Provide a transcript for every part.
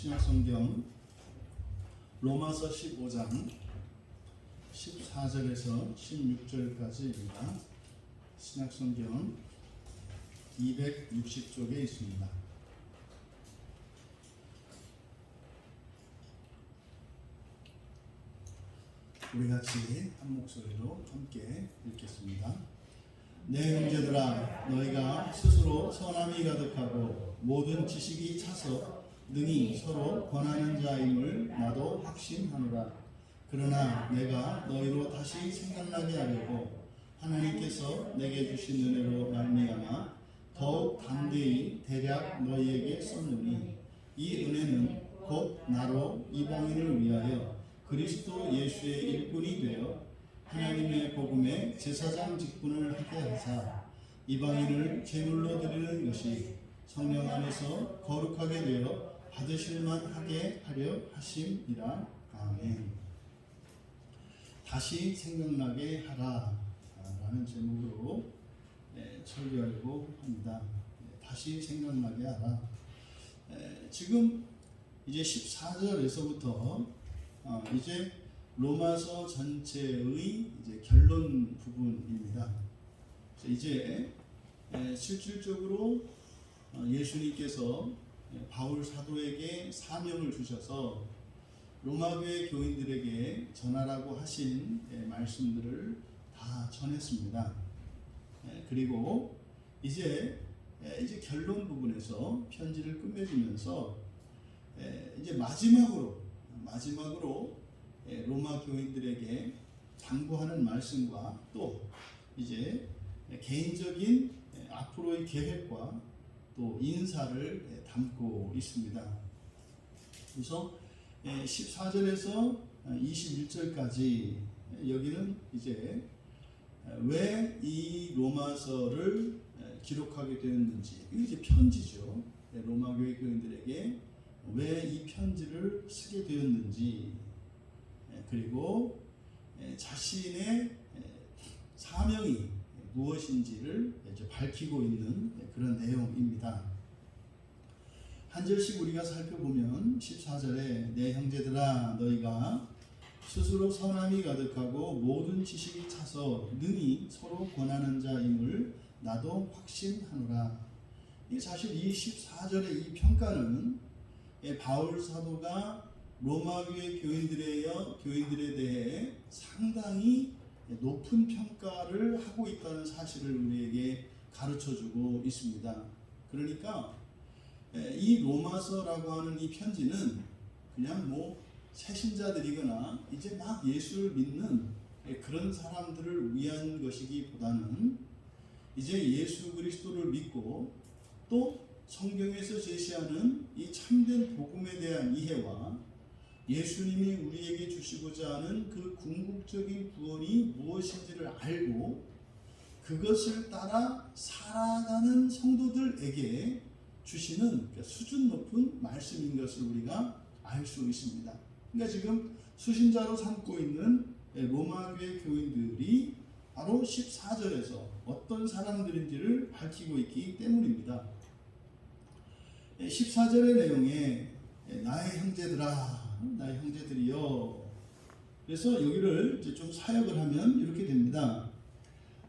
신약성경 로마서 15장 14절에서 16절까지입니다. 신약성경 260쪽에 있습니다. 우리 같이 한 목소리로 함께 읽겠습니다. 내 형제들아, 너희가 스스로 선함이 가득하고 모든 지식이 차서 능히 서로 권하는 자임을 나도 확신하노라. 그러나 내가 너희로 다시 생각나게 하려고 하나님께서 내게 주신 은혜로 말미암아 더욱 담대히 대략 너희에게 썼노니, 이 은혜는 곧 나로 이방인을 위하여 그리스도 예수의 일꾼이 되어 하나님의 복음의 제사장 직분을 하게 하사 이방인을 제물로 드리는 것이 성령 안에서 거룩하게 되어 받으실만 하게 하려 하심이라. 아멘. 다시 생각나게 하라 라는 제목으로 설교하려고 합니다. 다시 생각나게 하라. 지금 이제 14절에서부터 이제 로마서 전체의 이제 결론 부분입니다. 이제 실질적으로 예수님께서 바울 사도에게 사명을 주셔서 로마교회 교인들에게 전하라고 하신 말씀들을 다 전했습니다. 그리고 이제 결론 부분에서 편지를 끝맺으면서 이제 마지막으로 로마 교인들에게 당부하는 말씀과 또 이제 개인적인 앞으로의 계획과 또 인사를 담고 있습니다. 그래서 14절에서 21절까지 여기는 이제 왜 이 로마서를 기록하게 되었는지, 이게 이제 편지죠. 로마 교회 교인들에게 왜 이 편지를 쓰게 되었는지, 그리고 자신의 사명이 무엇인지를 밝히고 있는 그런 내용입니다. 한 절씩 우리가 살펴보면 14절에 내 형제들아, 너희가 스스로 선함이 가득하고 모든 지식이 차서 능히 서로 권하는 자임을 나도 확신하노라. 사실 이 14절의 이 평가는 바울 사도가 로마 교회 교인들에 대해 상당히 높은 평가를 하고 있다는 사실을 우리에게 가르쳐주고 있습니다. 그러니까 이 로마서라고 하는 이 편지는 그냥 새신자들이거나 이제 막 예수를 믿는 그런 사람들을 위한 것이기보다는 이제 예수 그리스도를 믿고 또 성경에서 제시하는 이 참된 복음에 대한 이해와 예수님이 우리에게 주시고자 하는 그 궁극적인 구원이 무엇인지를 알고 그것을 따라 살아가는 성도들에게 주시는 수준 높은 말씀인 것을 우리가 알 수 있습니다. 그러니까 지금 수신자로 삼고 있는 로마교회 교인들이 바로 14절에서 어떤 사람들인지를 밝히고 있기 때문입니다. 14절의 내용에 나의 형제들아, 나의 형제들이여. 그래서 여기를 이제 좀 사역을 하면 이렇게 됩니다.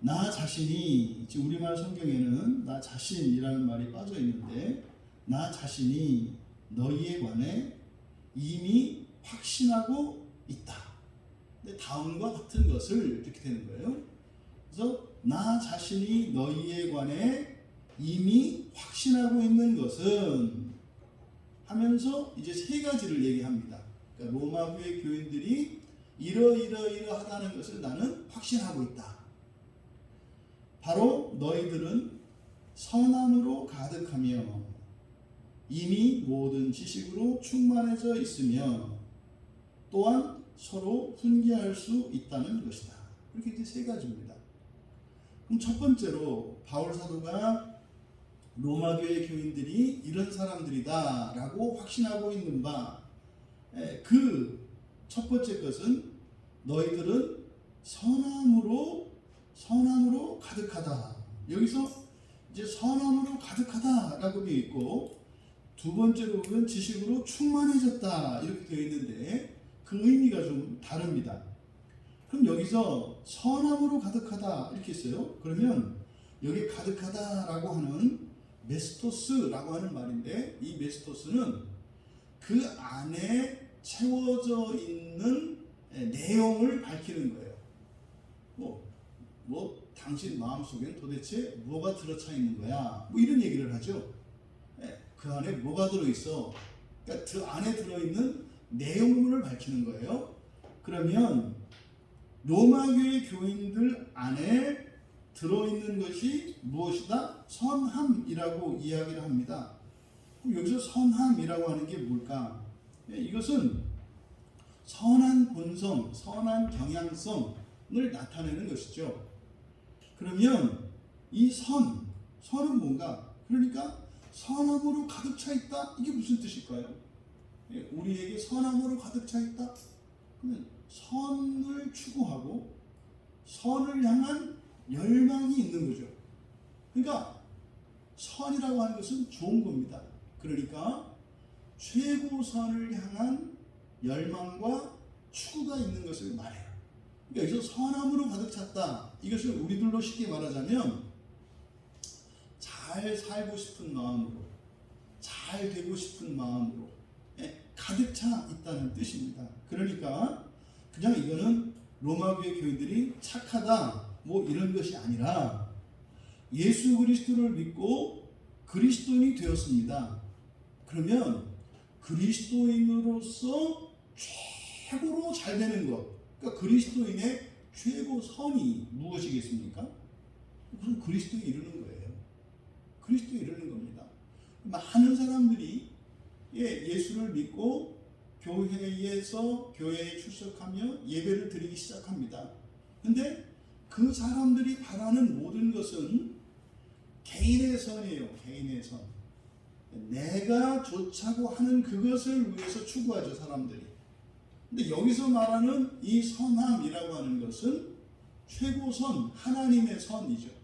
나 자신이, 지금 우리말 성경에는 나 자신이라는 말이 빠져 있는데, 나 자신이 너희에 관해 이미 확신하고 있다. 근데 다음과 같은 것을 이렇게 되는 거예요. 그래서 나 자신이 너희에 관해 이미 확신하고 있는 것은 하면서 이제 세 가지를 얘기합니다. 그러니까 로마 교회 교인들이 이러이러하다는 것을 나는 확신하고 있다. 바로 너희들은 선함으로 가득하며 이미 모든 지식으로 충만해져 있으며 또한 서로 훈계할 수 있다는 것이다. 이렇게 이제 세 가지입니다. 그럼 첫 번째로 바울 사도가 로마 교회 교인들이 이런 사람들이다 라고 확신하고 있는 바, 그 첫 번째 것은 너희들은 선함으로 가득하다. 여기서 이제 선함으로 가득하다 라고 되어 있고, 두 번째로 보면 지식으로 충만해졌다 이렇게 되어 있는데 그 의미가 좀 다릅니다. 그럼 여기서 선함으로 가득하다 이렇게 있어요. 그러면 여기 가득하다라고 하는 메스토스라고 하는 말인데 이 메스토스는 그 안에 채워져 있는 내용을 밝히는 거예요. 당신 마음속엔 도대체 뭐가 들어차 있는 거야? 뭐 이런 얘기를 하죠. 그 안에 뭐가 들어있어? 그러니까 그 안에 들어있는 내용물을 밝히는 거예요. 그러면 로마교회 교인들 안에 들어있는 것이 무엇이다? 선함이라고 이야기를 합니다. 그럼 여기서 선함이라고 하는 게 뭘까? 이것은 선한 본성, 선한 경향성을 나타내는 것이죠. 그러면 이 선은 뭔가? 그러니까 선함으로 가득 차 있다? 이게 무슨 뜻일까요? 우리에게 선함으로 가득 차 있다? 그러면 선을 추구하고 선을 향한 열망이 있는 거죠. 그러니까 선이라고 하는 것은 좋은 겁니다. 그러니까 최고선을 향한 열망과 추구가 있는 것을 말해요. 그러니까 여기서 선함으로 가득 찼다. 이것을 우리들로 쉽게 말하자면 잘 살고 싶은 마음으로, 잘 되고 싶은 마음으로 가득 차 있다는 뜻입니다. 그러니까 그냥 이거는 로마교회 교인들이 착하다 뭐 이런 것이 아니라 예수 그리스도를 믿고 그리스도인이 되었습니다. 그러면 그리스도인으로서 최고로 잘 되는 것, 그러니까 그리스도인의 최고선이 무엇이겠습니까? 그건 그리스도에 이르는 거예요. 그리스도에 이르는 겁니다. 많은 사람들이 예수를 믿고 교회에 출석하며 예배를 드리기 시작합니다. 근데 그 사람들이 바라는 모든 것은 개인의 선이에요. 개인의 선. 내가 좋자고 하는 그것을 위해서 추구하죠, 사람들이. 근데 여기서 말하는 이 선함이라고 하는 것은 최고선, 하나님의 선이죠.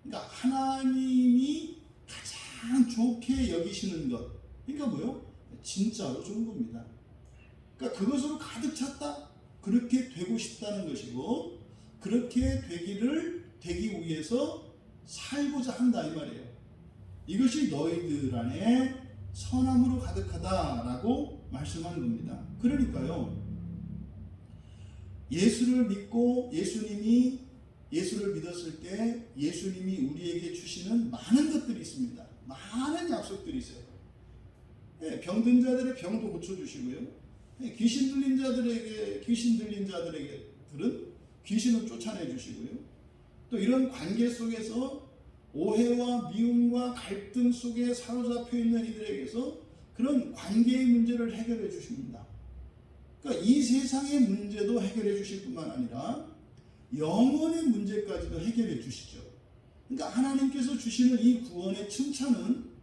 그러니까 하나님이 가장 좋게 여기시는 것. 그러니까 뭐요? 진짜로 좋은 겁니다. 그러니까 그것으로 가득 찼다? 그렇게 되고 싶다는 것이고, 그렇게 되기 위해서 살고자 한다 이 말이에요. 이것이 너희들 안에 선함으로 가득하다라고 말씀하는 겁니다. 그러니까요, 예수를 믿고 예수를 믿었을 때 예수님이 우리에게 주시는 많은 것들이 있습니다. 많은 약속들이 있어요. 병든 자들의 병도 고쳐주시고요. 귀신 들린 자들에게들은 귀신을 쫓아내 주시고요. 또 이런 관계 속에서 오해와 미움과 갈등 속에 사로잡혀 있는 이들에게서 그런 관계의 문제를 해결해 주십니다. 그러니까 이 세상의 문제도 해결해 주실 뿐만 아니라 영혼의 문제까지도 해결해 주시죠. 그러니까 하나님께서 주시는 이 구원의 칭찬은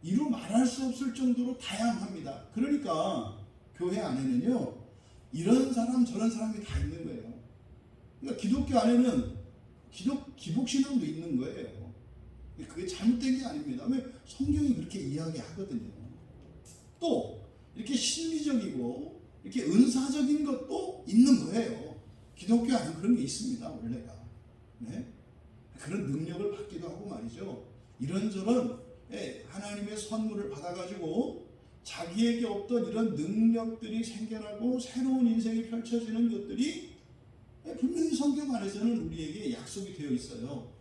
이루 말할 수 없을 정도로 다양합니다. 그러니까 교회 안에는요, 이런 사람 저런 사람이 다 있는 거예요. 그러니까 기독교 안에는 기복신앙도 있는 거예요. 그게 잘못된 게 아닙니다. 왜? 성경이 그렇게 이야기하거든요. 또 이렇게 심리적이고 이렇게 은사적인 것도 있는 거예요. 기독교 안에 그런 게 있습니다. 원래가. 네? 그런 능력을 받기도 하고 말이죠. 이런저런 하나님의 선물을 받아가지고 자기에게 없던 이런 능력들이 생겨나고 새로운 인생이 펼쳐지는 것들이 분명히 성경 안에서는 우리에게 약속이 되어 있어요.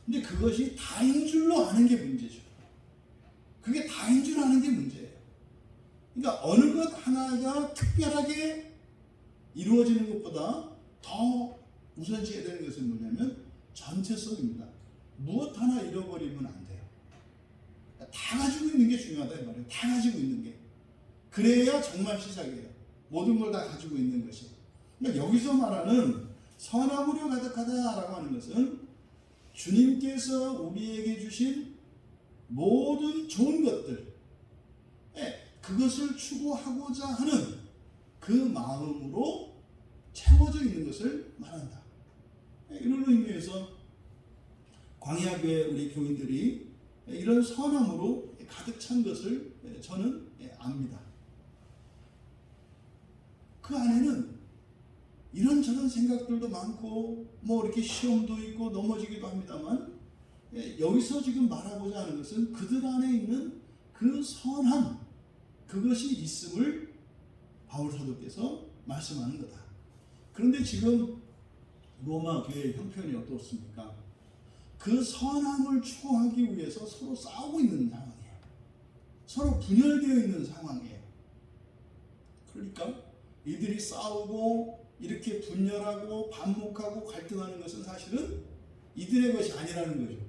근데 그것이 다인 줄로 아는 게 문제죠. 그게 다인 줄 아는 게 문제예요. 그러니까 어느 것 하나가 특별하게 이루어지는 것보다 더 우선시해야 되는 것은 뭐냐면 전체성입니다. 무엇 하나 잃어버리면 안 돼요. 다 가지고 있는 게 중요하다 이 말이에요. 다 가지고 있는 게. 그래야 정말 시작이에요. 모든 걸 다 가지고 있는 것이. 그러니까 여기서 말하는 선함으로 가득하다라고 하는 것은 주님께서 우리에게 주신 모든 좋은 것들, 그것을 추구하고자 하는 그 마음으로 채워져 있는 것을 말한다. 이런 의미에서 광야교회 우리 교인들이 이런 선함으로 가득 찬 것을 저는 압니다. 그 안에는 이런저런 생각들도 많고 뭐 이렇게 시험도 있고 넘어지기도 합니다만, 여기서 지금 말하고자 하는 것은 그들 안에 있는 그 선함, 그것이 있음을 바울 사도께서 말씀하는 거다. 그런데 지금 로마 교회의 형편이 어떻습니까? 그 선함을 추구하기 위해서 서로 싸우고 있는 상황이에요. 서로 분열되어 있는 상황이에요. 그러니까 이들이 싸우고 이렇게 분열하고 반목하고 갈등하는 것은 사실은 이들의 것이 아니라는 거죠.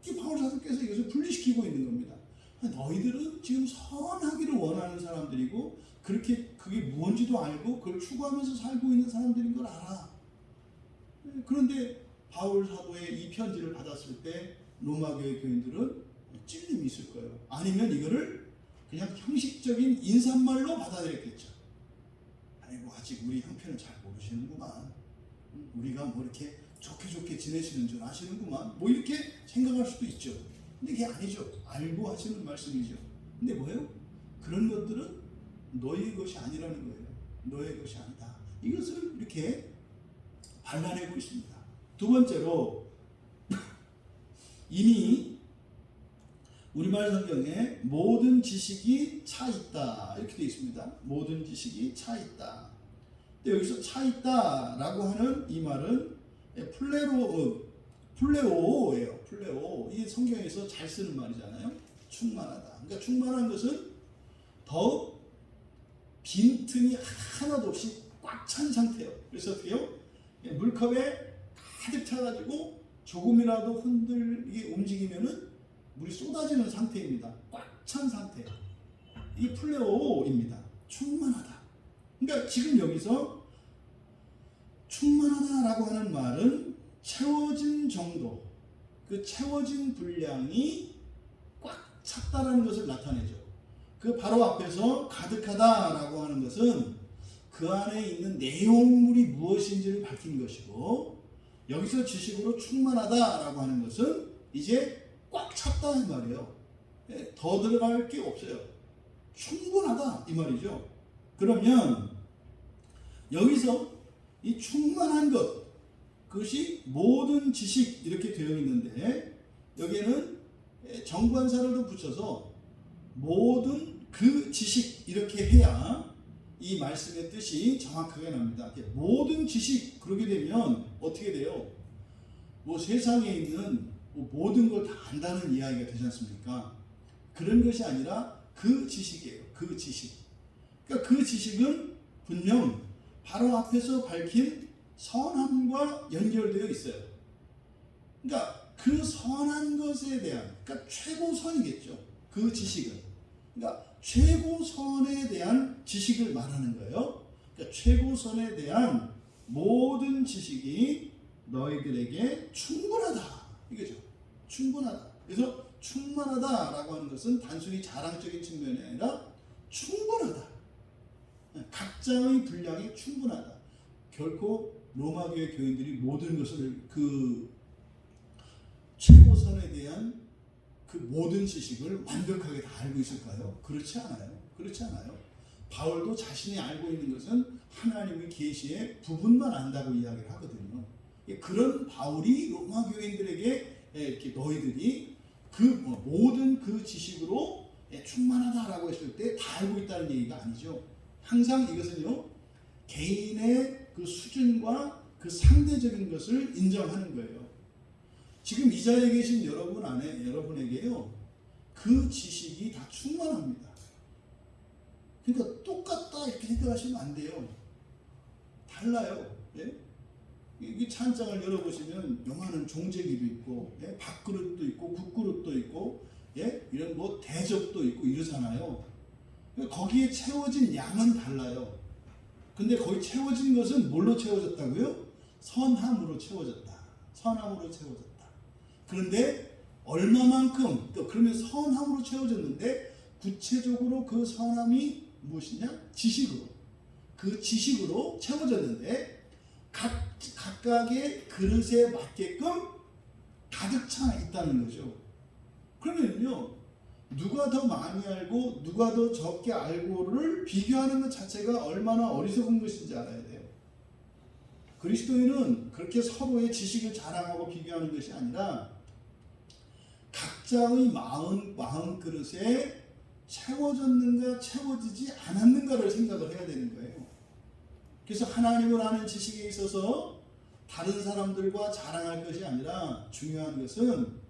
이 바울 사도께서 이것을 분리시키고 있는 겁니다. 너희들은 지금 선하기를 원하는 사람들이고 그렇게 그게 뭔지도 알고 그걸 추구하면서 살고 있는 사람들인 걸 알아. 그런데 바울 사도의 이 편지를 받았을 때 로마 교회 교인들은 찔림이 있을 거예요. 아니면 이거를 그냥 형식적인 인사말로 받아들였겠죠. 아이고 아직 우리 형편을 잘 모르시는구만. 우리가 뭐 이렇게 좋게 지내시는 줄 아시는구만. 뭐 이렇게 생각할 수도 있죠. 근데 그게 아니죠. 알고 하시는 말씀이죠. 근데 뭐예요? 그런 것들은 너의 것이 아니라는 거예요. 너의 것이 아니다. 이것을 이렇게 발라내고 있습니다. 두 번째로 이미 우리말 성경에 모든 지식이 차 있다 이렇게 되어 있습니다. 모든 지식이 차 있다. 근데 여기서 차 있다라고 하는 이 말은 플레오예요. 플레오. 이 성경에서 잘 쓰는 말이잖아요. 충만하다. 그러니까 충만한 것은 더욱 빈틈이 하나도 없이 꽉 찬 상태예요. 그래서 어떻게요? 물컵에 가득 차가지고 조금이라도 흔들게 움직이면은 물이 쏟아지는 상태입니다. 꽉 찬 상태. 이 플레오입니다. 충만하다. 그러니까 지금 여기서 충만하다라고 하는 말은 채워진 정도, 그 채워진 분량이 꽉 찼다라는 것을 나타내죠. 그 바로 앞에서 가득하다라고 하는 것은 그 안에 있는 내용물이 무엇인지를 밝힌 것이고, 여기서 지식으로 충만하다라고 하는 것은 이제 꽉 찼다는 말이에요. 더 들어갈 게 없어요. 충분하다 이 말이죠. 그러면 여기서 이 충만한 것, 그것이 모든 지식 이렇게 되어 있는데, 여기에는 정관사를 붙여서 모든 그 지식 이렇게 해야 이 말씀의 뜻이 정확하게 납니다. 모든 지식 그러게 되면 어떻게 돼요? 뭐 세상에 있는 모든 걸 다 안다는 이야기가 되지 않습니까? 그런 것이 아니라 그 지식이에요. 그 지식. 그러니까 그 지식은 분명 바로 앞에서 밝힌 선함과 연결되어 있어요. 그러니까 그 선한 것에 대한, 그러니까 최고선이겠죠. 그 지식은. 그러니까 최고선에 대한 지식을 말하는 거예요. 그러니까 최고선에 대한 모든 지식이 너희들에게 충분하다. 이거죠. 충분하다. 그래서 충만하다라고 하는 것은 단순히 자랑적인 측면이 아니라 충분하다. 각자의 분량이 충분하다. 결코 로마 교회 교인들이 모든 것을 그 최고선에 대한 그 모든 지식을 완벽하게 다 알고 있을까요? 그렇지 않아요. 그렇지 않아요. 바울도 자신이 알고 있는 것은 하나님의 계시의 부분만 안다고 이야기를 하거든요. 그런 바울이 로마 교인들에게 이렇게 너희들이 그 모든 그 지식으로 충만하다라고 했을 때 다 알고 있다는 얘기가 아니죠. 항상 이것은요, 개인의 그 수준과 그 상대적인 것을 인정하는 거예요. 지금 이 자리에 계신 여러분에게요, 그 지식이 다 충만합니다. 그러니까 똑같다 이렇게 생각하시면 안 돼요. 달라요. 예? 이 찬장을 열어보시면 요만한 종제기도 있고, 예? 밥그릇도 있고, 국그릇도 있고, 예? 이런 뭐 대접도 있고 이러잖아요. 거기에 채워진 양은 달라요. 근데 거기 채워진 것은 뭘로 채워졌다고요? 선함으로 채워졌다. 선함으로 채워졌다. 그런데 얼마만큼, 또 그러면 선함으로 채워졌는데 구체적으로 그 선함이 무엇이냐? 지식으로. 그 지식으로 채워졌는데 각각의 그릇에 맞게끔 가득 차 있다는 거죠. 그러면요, 누가 더 많이 알고 누가 더 적게 알고를 비교하는 것 자체가 얼마나 어리석은 것인지 알아야 돼요. 그리스도인은 그렇게 서로의 지식을 자랑하고 비교하는 것이 아니라 각자의 마음 그릇에 채워졌는가 채워지지 않았는가를 생각을 해야 되는 거예요. 그래서 하나님을 아는 지식에 있어서 다른 사람들과 자랑할 것이 아니라 중요한 것은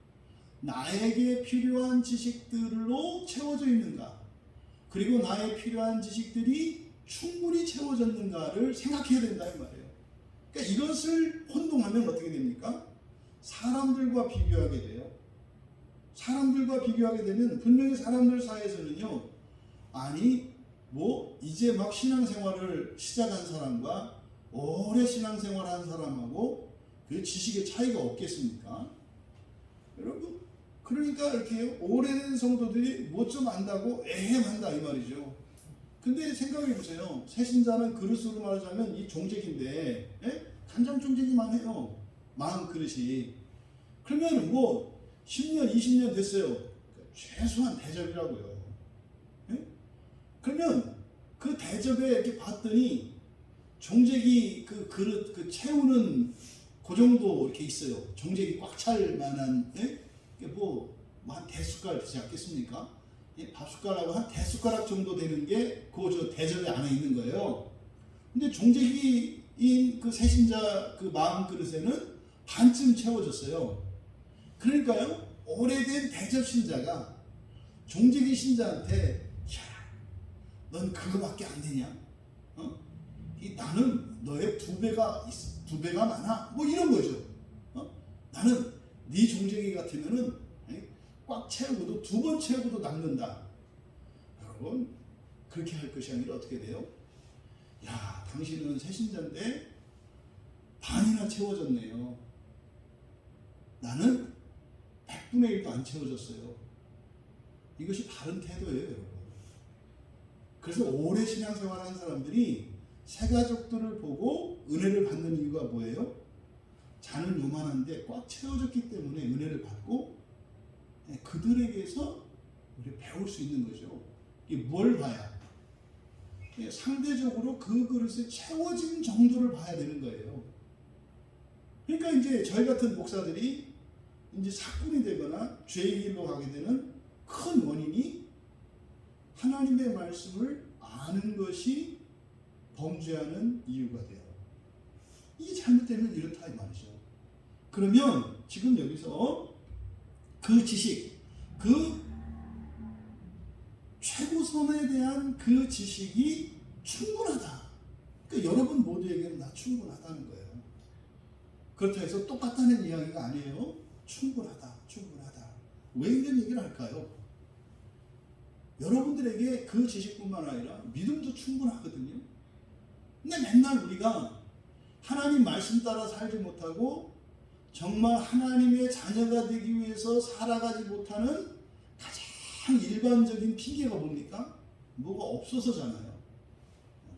나에게 필요한 지식들로 채워져 있는가, 그리고 나의 필요한 지식들이 충분히 채워졌는가를 생각해야 된다 이 말이에요. 그러니까 이것을 혼동하면 어떻게 됩니까? 사람들과 비교하게 돼요. 사람들과 비교하게 되면 분명히 사람들 사이에서는요, 아니 뭐 이제 막 신앙생활을 시작한 사람과 오래 신앙생활한 사람하고 그 지식의 차이가 없겠습니까? 여러분, 그러니까 이렇게 오래된 성도들이 뭐 좀 안다고 에헴한다 이 말이죠. 근데 생각해 보세요. 새신자는 그릇으로 말하자면 이 종직인데, 간장 종직이만 해요. 마음 그릇이. 그러면 뭐 10년, 20년 됐어요. 최소한 대접이라고요. 그러면 그 대접에 이렇게 봤더니 종직이 그 그릇 그 채우는 그 정도 이렇게 있어요. 종직이 꽉 찰 만한, 한 대숟갈 되지 않겠습니까? 밥숟가락하고 한 대숟가락 정도 되는 게 그 저 대접에 안에 있는 거예요. 근데 종직이인 그 새신자 그 마음 그릇에는 반쯤 채워졌어요. 그러니까요, 오래된 대접 신자가 종직이 신자한테, 야, 넌 그거밖에 안 되냐? 나는 너의 두 배가 많아. 뭐 이런 거죠. 나는 네 종직이 같으면은 꽉 채우고도 두 번 채우고도 남는다. 여러분, 그렇게 할 것이 아니라 어떻게 돼요? 야, 당신은 새신자인데 반이나 채워졌네요. 나는 100분의 1도 안 채워졌어요. 이것이 바른 태도예요, 여러분. 그래서 오래 신앙생활하는 사람들이 새가족들을 보고 은혜를 받는 이유가 뭐예요? 자는 요만한데 꽉 채워졌기 때문에 은혜를 받고 그들에게서 우리 배울 수 있는 거죠. 이게 뭘 봐야? 상대적으로 그 그릇에 채워진 정도를 봐야 되는 거예요. 그러니까 이제 저희 같은 목사들이 이제 사꾼이 되거나 죄의 길로 가게 되는 큰 원인이 하나님의 말씀을 아는 것이 범죄하는 이유가 돼요. 이게 잘못되면 이렇다 이 말이죠. 그러면 지금 여기서 그 지식, 그 최고선에 대한 그 지식이 충분하다. 그러니까 여러분 모두에게는 다 충분하다는 거예요. 그렇다 해서 똑같다는 이야기가 아니에요. 충분하다. 왜 이런 얘기를 할까요? 여러분들에게 그 지식뿐만 아니라 믿음도 충분하거든요. 근데 맨날 우리가 하나님 말씀 따라 살지 못하고 정말 하나님의 자녀가 되기 위해서 살아가지 못하는 가장 일반적인 핑계가 뭡니까? 뭐가 없어서잖아요.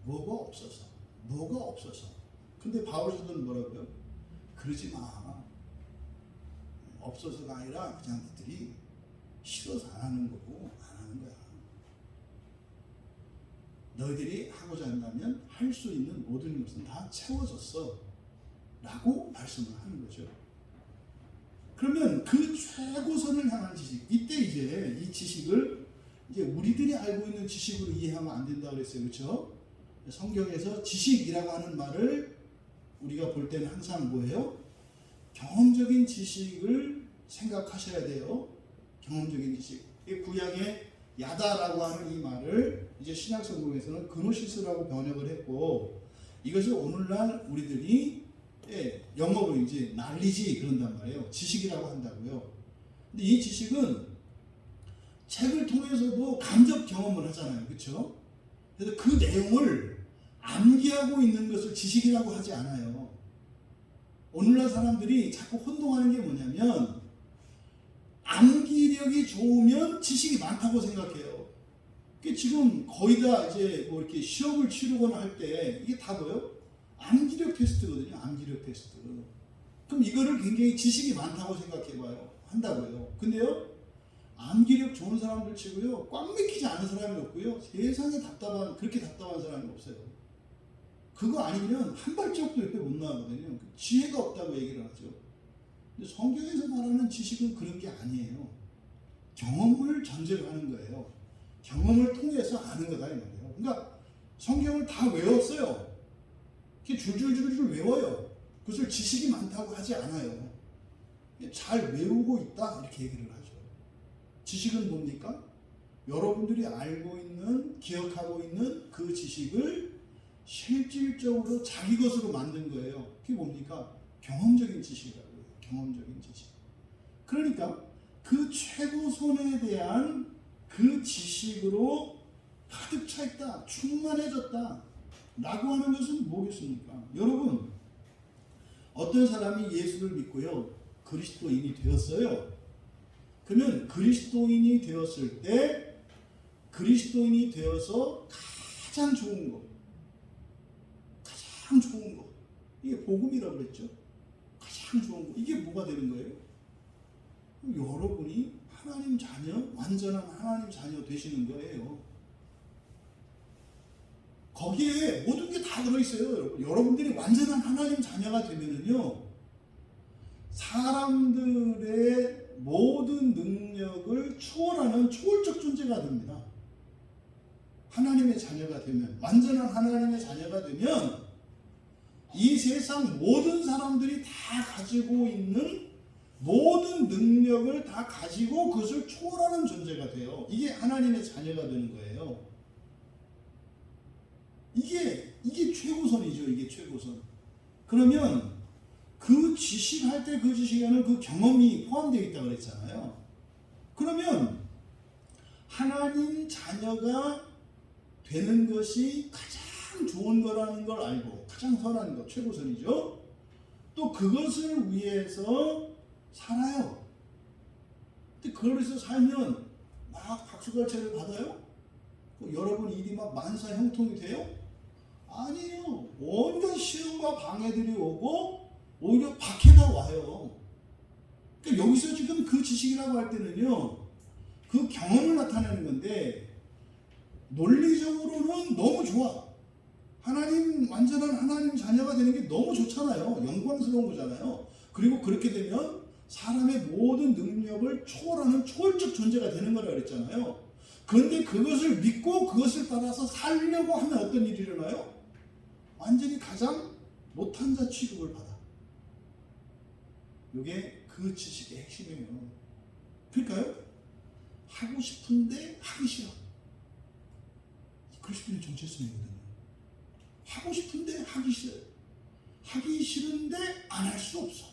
뭐가 없어서. 근데 바울 사도는 뭐라고요? 그러지 마. 없어서가 아니라 그냥 너희들이 싫어서 안 하는 거고 안 하는 거야. 너희들이 하고자 한다면 할 수 있는 모든 것은 다 채워졌어 라고 말씀을 하는 거죠. 그러면 그 최고선을 향한 지식, 이때 이제 이 지식을 이제 우리들이 알고 있는 지식으로 이해하면 안 된다고 그랬어요. 그렇죠? 성경에서 지식이라고 하는 말을 우리가 볼 때는 항상 뭐예요? 경험적인 지식을 생각하셔야 돼요. 경험적인 지식. 구약의 야다라고 하는 이 말을 이제 신약성경에서는 그노시스라고 번역을 했고, 이것을 오늘날 우리들이 영어로 이제 날리지 그런단 말이에요. 지식이라고 한다고요. 근데 이 지식은 책을 통해서도 간접 경험을 하잖아요. 그렇죠? 그래서 그 내용을 암기하고 있는 것을 지식이라고 하지 않아요. 오늘날 사람들이 자꾸 혼동하는 게 뭐냐면 암기력이 좋으면 지식이 많다고 생각해요. 지금 거의 다 이제 뭐 이렇게 시험을 치르거나 할 때 이게 다 뭐예요? 암기력 테스트거든요. 암기력 테스트. 그럼 이거를 굉장히 지식이 많다고 생각해봐요. 한다고요. 근데요, 암기력 좋은 사람들 치고요, 꽉 막히지 않은 사람이 없고요, 세상에 그렇게 답답한 사람이 없어요. 그거 아니면 한 발짝도 옆에 못 나가거든요. 지혜가 없다고 얘기를 하죠. 근데 성경에서 말하는 지식은 그런 게 아니에요. 경험을 전제로 하는 거예요. 경험을 통해서 아는 거다 이 말이에요. 그러니까 성경을 다 외웠어요. 이렇게 줄줄줄줄 외워요. 그것을 지식이 많다고 하지 않아요. 잘 외우고 있다 이렇게 얘기를 하죠. 지식은 뭡니까? 여러분들이 알고 있는, 기억하고 있는 그 지식을 실질적으로 자기 것으로 만든 거예요. 그게 뭡니까? 경험적인 지식이라고요. 경험적인 지식. 그러니까 그 최고선에 대한 그 지식으로 가득 차 있다, 충만해졌다 라고 하는 것은 뭐겠습니까? 여러분, 어떤 사람이 예수를 믿고요, 그리스도인이 되었어요. 그러면 그리스도인이 되었을 때, 그리스도인이 되어서 가장 좋은 거, 이게 복음이라고 그랬죠. 가장 좋은 거, 이게 뭐가 되는 거예요? 여러분이 하나님 자녀, 완전한 하나님 자녀 되시는 거예요. 거기에 모든 게 다 들어있어요. 여러분들이 완전한 하나님 자녀가 되면은요, 사람들의 모든 능력을 초월하는 초월적 존재가 됩니다. 하나님의 자녀가 되면, 완전한 하나님의 자녀가 되면 이 세상 모든 사람들이 다 가지고 있는 모든 능력을 다 가지고 그것을 초월하는 존재가 돼요. 이게 하나님의 자녀가 되는 거예요. 이게 최고선이죠. 이게 최고선. 그러면 그 지식할 때 그 지식에는 그 경험이 포함되어 있다고 그랬잖아요. 그러면 하나님 자녀가 되는 것이 가장 좋은 거라는 걸 알고, 가장 선한 것, 최고선이죠. 또 그것을 위해서 살아요. 근데 그래서 살면 막 박수갈채를 받아요? 여러분 일이 막 만사 형통이 돼요? 아니에요. 온갖 시험과 방해들이 오고 오히려 박해가 와요. 그러니까 여기서 지금 그 지식이라고 할 때는요, 그 경험을 나타내는 건데, 논리적으로는 너무 좋아. 하나님, 완전한 하나님 자녀가 되는 게 너무 좋잖아요. 영광스러운 거잖아요. 그리고 그렇게 되면 사람의 모든 능력을 초월하는 초월적 존재가 되는 거라 그랬잖아요. 그런데 그것을 믿고 그것을 따라서 살려고 하면 어떤 일이 일어나요? 완전히 가장 못한 자 취급을 받아. 이게 그 지식의 핵심이에요. 그러니까요, 하고 싶은데 하기 싫어. 그리스도인의 정체성이거든요. 하고 싶은데 하기 싫어요. 하기 싫은데 안 할 수 없어.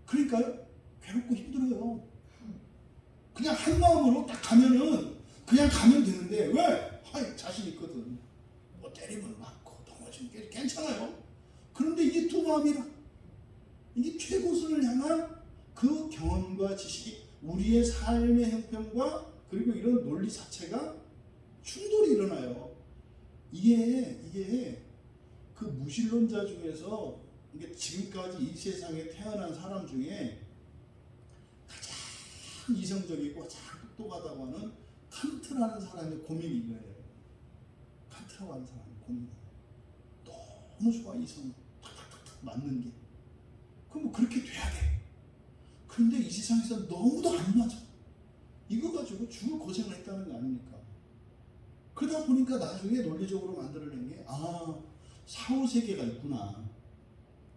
그러니까요, 괴롭고 힘들어요. 그냥 한 마음으로 딱 가면은 그냥 가면 되는데, 왜? 자신 있거든. 뭐 때리면 맞고 넘어지면 괜찮아요. 그런데 이게 두 마음이라, 이게 최고선을 향한 그 경험과 지식이 우리의 삶의 형편과 그리고 이런 논리 자체가 충돌이 일어나요. 이게 그 무신론자 중에서, 이게 지금까지 이 세상에 태어난 사람 중에 가장 이성적이고 가장 똑똑하다고 하는 칸트라는 사람의 고민이 이거예요. 칸트라고 하는 사람의 고민. 너무 좋아, 이성 탁탁탁탁 맞는 게. 그럼 뭐 그렇게 돼야 돼. 그런데 이 세상에서 너무도 안 맞아. 이거 가지고 죽을 고생을 했다는 거 아닙니까? 그러다 보니까 나중에 논리적으로 만들어낸 게, 사후세계가 있구나.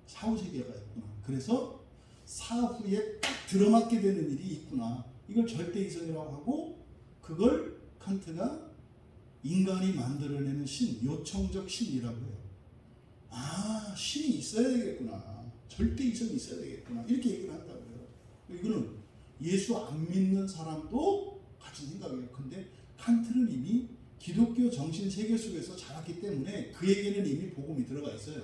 사후세계가 있구나. 그래서 사후에 딱 들어맞게 되는 일이 있구나. 이걸 절대이성이라고 하고, 그걸 칸트가 인간이 만들어내는 신, 요청적 신이라고 해요. 신이 있어야 되겠구나. 절대이성이 있어야 되겠구나. 이렇게 얘기를 한다고요. 이거는 예수 안 믿는 사람도 같은 생각이에요. 근데 칸트는 이미 기독교 정신 세계 속에서 자랐기 때문에 그에게는 이미 복음이 들어가 있어요.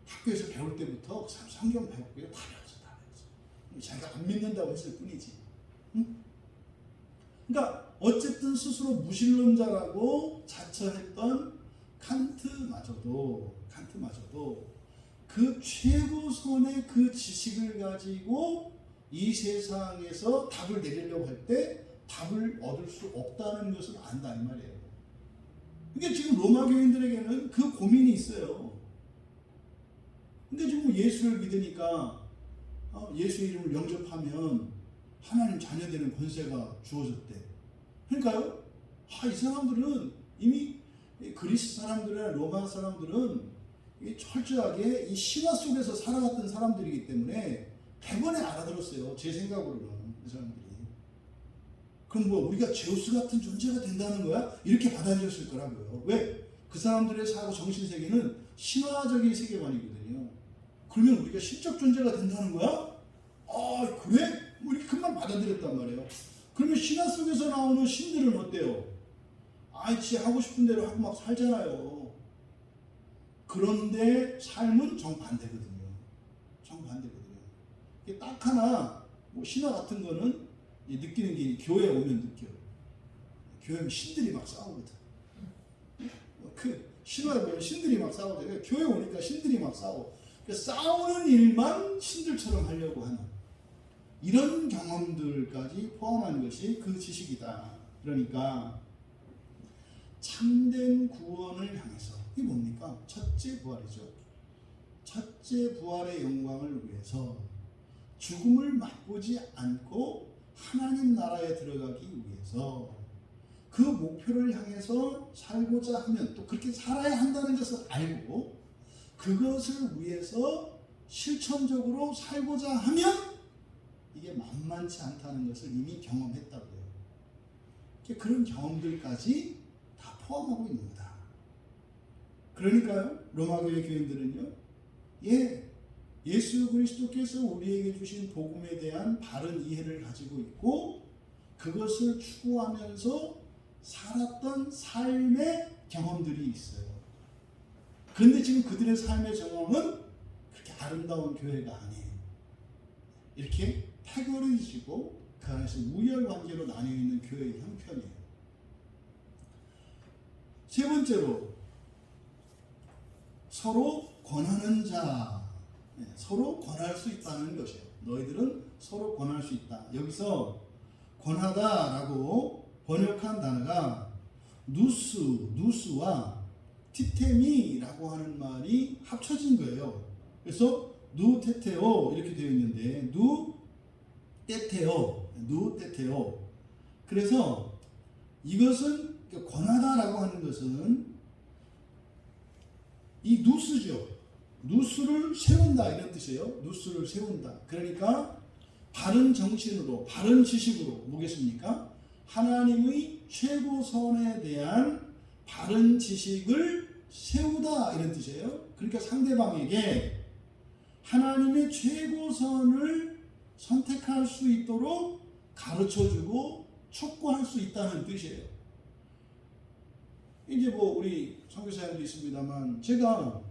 학교에서 배울 때부터 성경 배웠고요. 다 배웠어. 자기가 안 믿는다고 했을 뿐이지. 응? 그러니까 어쨌든 스스로 무신론자라고 자처했던 칸트마저도 그 최고선의 그 지식을 가지고 이 세상에서 답을 내리려고 할 때 답을 얻을 수 없다는 것을 안다 이 말이에요. 그러니까 지금 로마 교인들에게는 그 고민이 있어요. 근데 지금 예수를 믿으니까 예수 이름을 영접하면 하나님 자녀 되는 권세가 주어졌대. 그러니까요. 이 사람들은 이미 그리스 사람들이나 로마 사람들은 철저하게 이 신화 속에서 살아갔던 사람들이기 때문에 대번에 알아들었어요. 제 생각으로는 이 사람들이. 그럼 뭐 우리가 제우스 같은 존재가 된다는 거야? 이렇게 받아들였을 거라고요. 왜? 그 사람들의 사고 정신 세계는 신화적인 세계관이거든요. 그러면 우리가 신적 존재가 된다는 거야? 그래? 우리 금방 받아들였단 말이에요. 그러면 신화 속에서 나오는 신들은 어때요? 지 하고 싶은 대로 하고 막 살잖아요. 그런데 삶은 정반대거든요. 정반대거든요. 이게 딱 하나 뭐 신화 같은 거는 느끼는 게 교회에 오면 느껴요. 교회는 신들이 막 싸우거든. 그 신화에 보면 신들이 막 싸우잖아요. 교회 오니까 신들이 막 싸워. 싸우는 일만 신들처럼 하려고 하는 이런 경험들까지 포함한 것이 그 지식이다. 그러니까 참된 구원을 향해서 이게 뭡니까? 첫째 부활이죠. 첫째 부활의 영광을 위해서 죽음을 맛보지 않고 하나님 나라에 들어가기 위해서 그 목표를 향해서 살고자 하면 또 그렇게 살아야 한다는 것을 알고 그것을 위해서 실천적으로 살고자 하면 이게 만만치 않다는 것을 이미 경험했다고요. 그런 경험들까지 다 포함하고 있는 거다. 그러니까요, 로마교회 교인들은요, 예수 그리스도께서 우리에게 주신 복음에 대한 바른 이해를 가지고 있고 그것을 추구하면서 살았던 삶의 경험들이 있어요. 그런데 지금 그들의 삶의 경험은 그렇게 아름다운 교회가 아니에요. 이렇게 패거리지고 그 안에서 우열관계로 나뉘어 있는 교회의 형편이에요. 세 번째로 서로 권하는 자, 서로 권할 수 있다는 것이에요. 너희들은 서로 권할 수 있다. 여기서 권하다라고 번역한 단어가 누스와 티테미라고 하는 말이 합쳐진 거예요. 그래서 누테테오 이렇게 되어 있는데 누테테오. 그래서 이것은 권하다라고 하는 것은 이 누스죠. 누스를 세운다 이런 뜻이에요. 누스를 세운다. 그러니까 바른 정신으로 바른 지식으로 뭐겠습니까? 하나님의 최고선에 대한 바른 지식을 세우다 이런 뜻이에요. 그러니까 상대방에게 하나님의 최고선을 선택할 수 있도록 가르쳐주고 촉구할 수 있다는 뜻이에요. 이제 뭐 우리 선교사님도 있습니다만 제가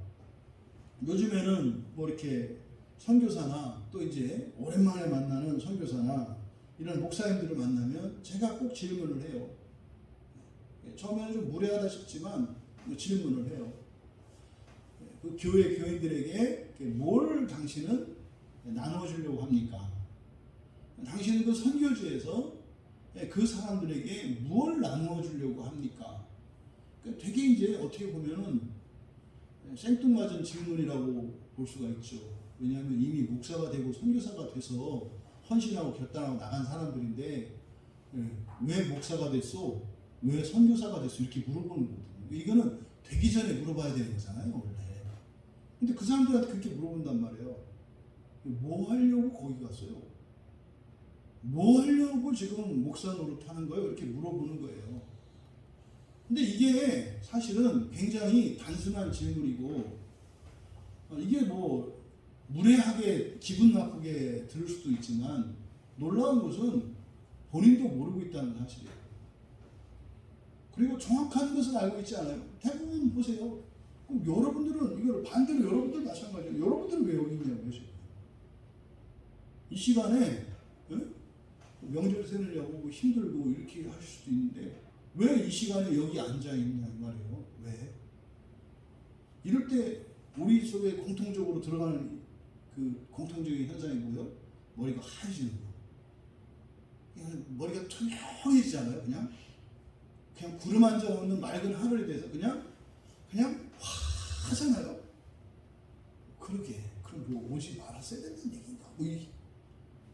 요즘에는 뭐 이렇게 선교사나 또 이제 오랜만에 만나는 선교사나 이런 목사님들을 만나면 제가 꼭 질문을 해요. 처음에는 좀 무례하다 싶지만 질문을 해요. 그 교회 교인들에게 뭘 당신은 나눠주려고 합니까? 당신은 그 선교지에서 그 사람들에게 뭘 나누어주려고 합니까? 되게 이제 어떻게 보면은 생뚱맞은 질문이라고 볼 수가 있죠. 왜냐하면 이미 목사가 되고 선교사가 돼서 헌신하고 결단하고 나간 사람들인데 왜 목사가 됐어? 왜 선교사가 됐어? 이렇게 물어보는 거거든요. 이거는 되기 전에 물어봐야 되는 거잖아요, 원래. 근데 그 사람들한테 그렇게 물어본단 말이에요. 뭐 하려고 거기 갔어요? 뭐 하려고 지금 목사 노릇하는 거예요? 이렇게 물어보는 거예요. 근데 이게 사실은 굉장히 단순한 질문이고 이게 뭐 무례하게 기분 나쁘게 들을 수도 있지만 놀라운 것은 본인도 모르고 있다는 사실이에요. 그리고 정확한 것을 알고 있지 않아요. 대부분 보세요. 그럼 여러분들은 이걸 반대로 여러분들 마찬가지예요. 여러분들은 왜 여기 있냐고요. 이 시간에 명절 세느냐고 힘들고 이렇게 하실 수도 있는데 왜 이 시간에 여기 앉아 있냐 말이에요. 왜? 이럴 때 우리 속에 공통적으로 들어가는 그 공통적인 현상이 뭐예요? 머리가 하얘지는 거. 그냥 머리가 청명해지잖아요. 그냥 구름 한 점 없는 맑은 하늘에 대해서 그냥 화하잖아요. 그러게 그럼 뭐 오지 말았어야 되는 얘기인가?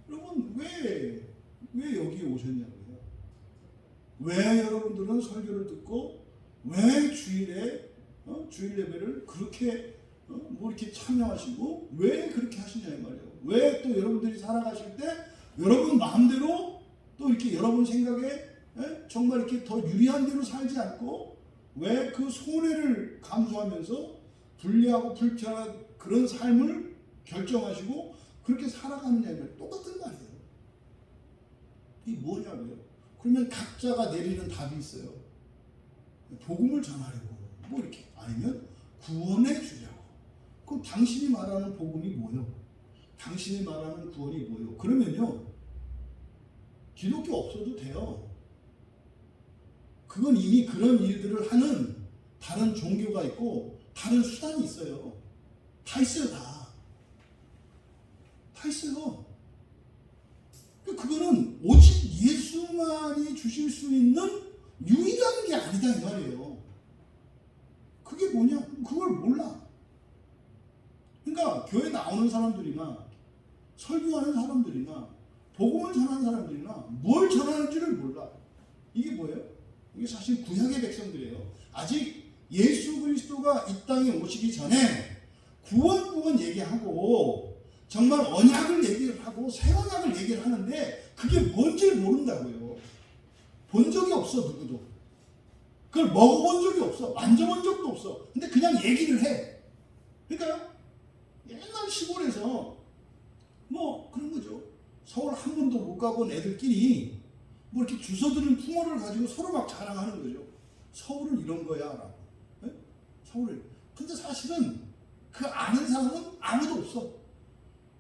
여러분 왜 여기에 오셨냐고요? 왜 여러분들은 설교를 듣고 왜 주일에 주일 예배를 그렇게 뭐 이렇게 참여하시고 왜 그렇게 하시냐 이 말이에요. 왜 또 여러분들이 살아가실 때 여러분 마음대로 또 이렇게 여러분 생각에 정말 이렇게 더 유리한 대로 살지 않고 왜 그 손해를 감수하면서 불리하고 불편한 그런 삶을 결정하시고 그렇게 살아가느냐 이 말이에요. 똑같은 말이에요. 이게 뭐냐고요? 그러면 각자가 내리는 답이 있어요. 복음을 전하려고 뭐 이렇게 아니면 구원해 주려고. 그럼 당신이 말하는 복음이 뭐요? 당신이 말하는 구원이 뭐요? 그러면요 기독교 없어도 돼요. 그건 이미 그런 일들을 하는 다른 종교가 있고 다른 수단이 있어요. 다 있어요. 다 있어요. 그거는 오직 예수만이 주실 수 있는 유일한 게 아니다 이 말이에요. 그게 뭐냐? 그걸 몰라. 그러니까 교회 나오는 사람들이나 설교하는 사람들이나 복음을 전하는 사람들이나 뭘 전하는지를 몰라. 이게 뭐예요? 이게 사실 구약의 백성들이에요. 아직 예수 그리스도가 이 땅에 오시기 전에 구원 얘기하고 정말 언약을 얘기를 하고 새 언약을 얘기를 하는데 그게 뭔지를 모른다고요. 본 적이 없어 누구도. 그걸 먹어본 적이 없어. 만져본 적도 없어. 근데 그냥 얘기를 해. 그러니까 옛날 시골에서 뭐 그런 거죠. 서울 한 번도 못 가본 애들끼리 뭐 이렇게 주워들은 풍어를 가지고 서로 막 자랑하는 거죠. 서울은 이런 거야 라고. 네? 서울은. 근데 사실은 그 아는 사람은 아무도 없어.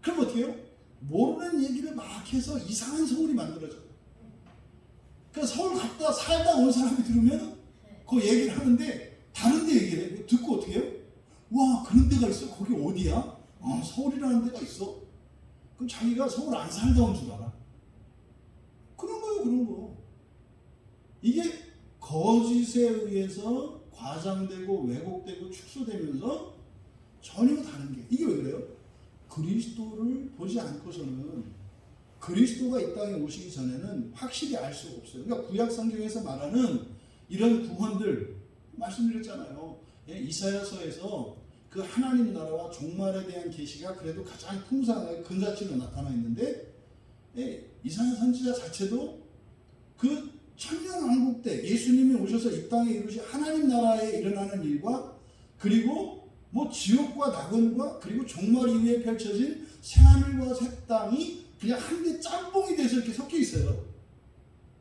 그럼 어떻게 해요? 모르는 얘기를 막 해서 이상한 서울이 만들어져. 그러니까 서울 갔다 살다 온 사람이 들으면 그 얘기를 하는데 다른 데 얘기를 해. 듣고 어떻게 해요? 와 그런 데가 있어? 거기 어디야? 서울이라는 데가 있어? 그럼 자기가 서울 안 살다 온 줄 알아. 그런 거예요. 그런 거. 이게 거짓에 의해서 과장되고 왜곡되고 축소되면서 전혀 다른 게 이게 왜 그래요? 그리스도를 보지 않고서는 그리스도가 이 땅에 오시기 전에는 확실히 알 수가 없어요. 그러니까 구약 성경에서 말하는 이런 구원들 말씀드렸잖아요. 이사야서에서 그 하나님 나라와 종말에 대한 계시가 그래도 가장 풍성하게 근사치로 나타나 있는데 이사야 선지자 자체도 그 천년왕국 때 예수님이 오셔서 이 땅에 이루신 하나님 나라에 일어나는 일과 그리고 뭐 지옥과 낙원과 그리고 종말 이후에 펼쳐진 새하늘과 새 땅이 그냥 한 개 짬뽕이 돼서 이렇게 섞여 있어요.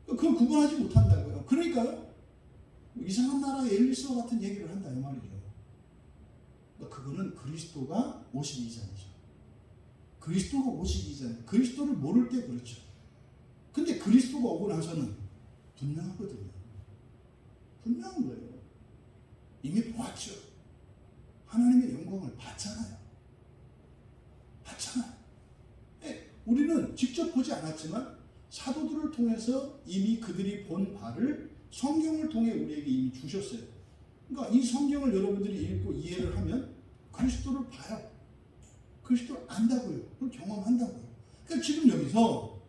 그걸 구분하지 못한다고요. 그러니까요 이상한 나라의 엘리스와 같은 얘기를 한다 이 말이죠. 그거는 그리스도가 오시기 이전이죠. 그리스도가 오시기 전에 그리스도를 모를 때 그렇죠. 근데 그리스도가 오고 나서는 분명하거든요. 분명한 거예요. 이미 보았죠. 하나님의 영광을 봤잖아요. 우리는 직접 보지 않았지만 사도들을 통해서 이미 그들이 본 바를 성경을 통해 우리에게 이미 주셨어요. 그러니까 이 성경을 여러분들이 읽고 이해를 하면 그리스도를 봐요. 그리스도를 안다고요. 그걸 경험한다고요. 그러니까 지금 여기서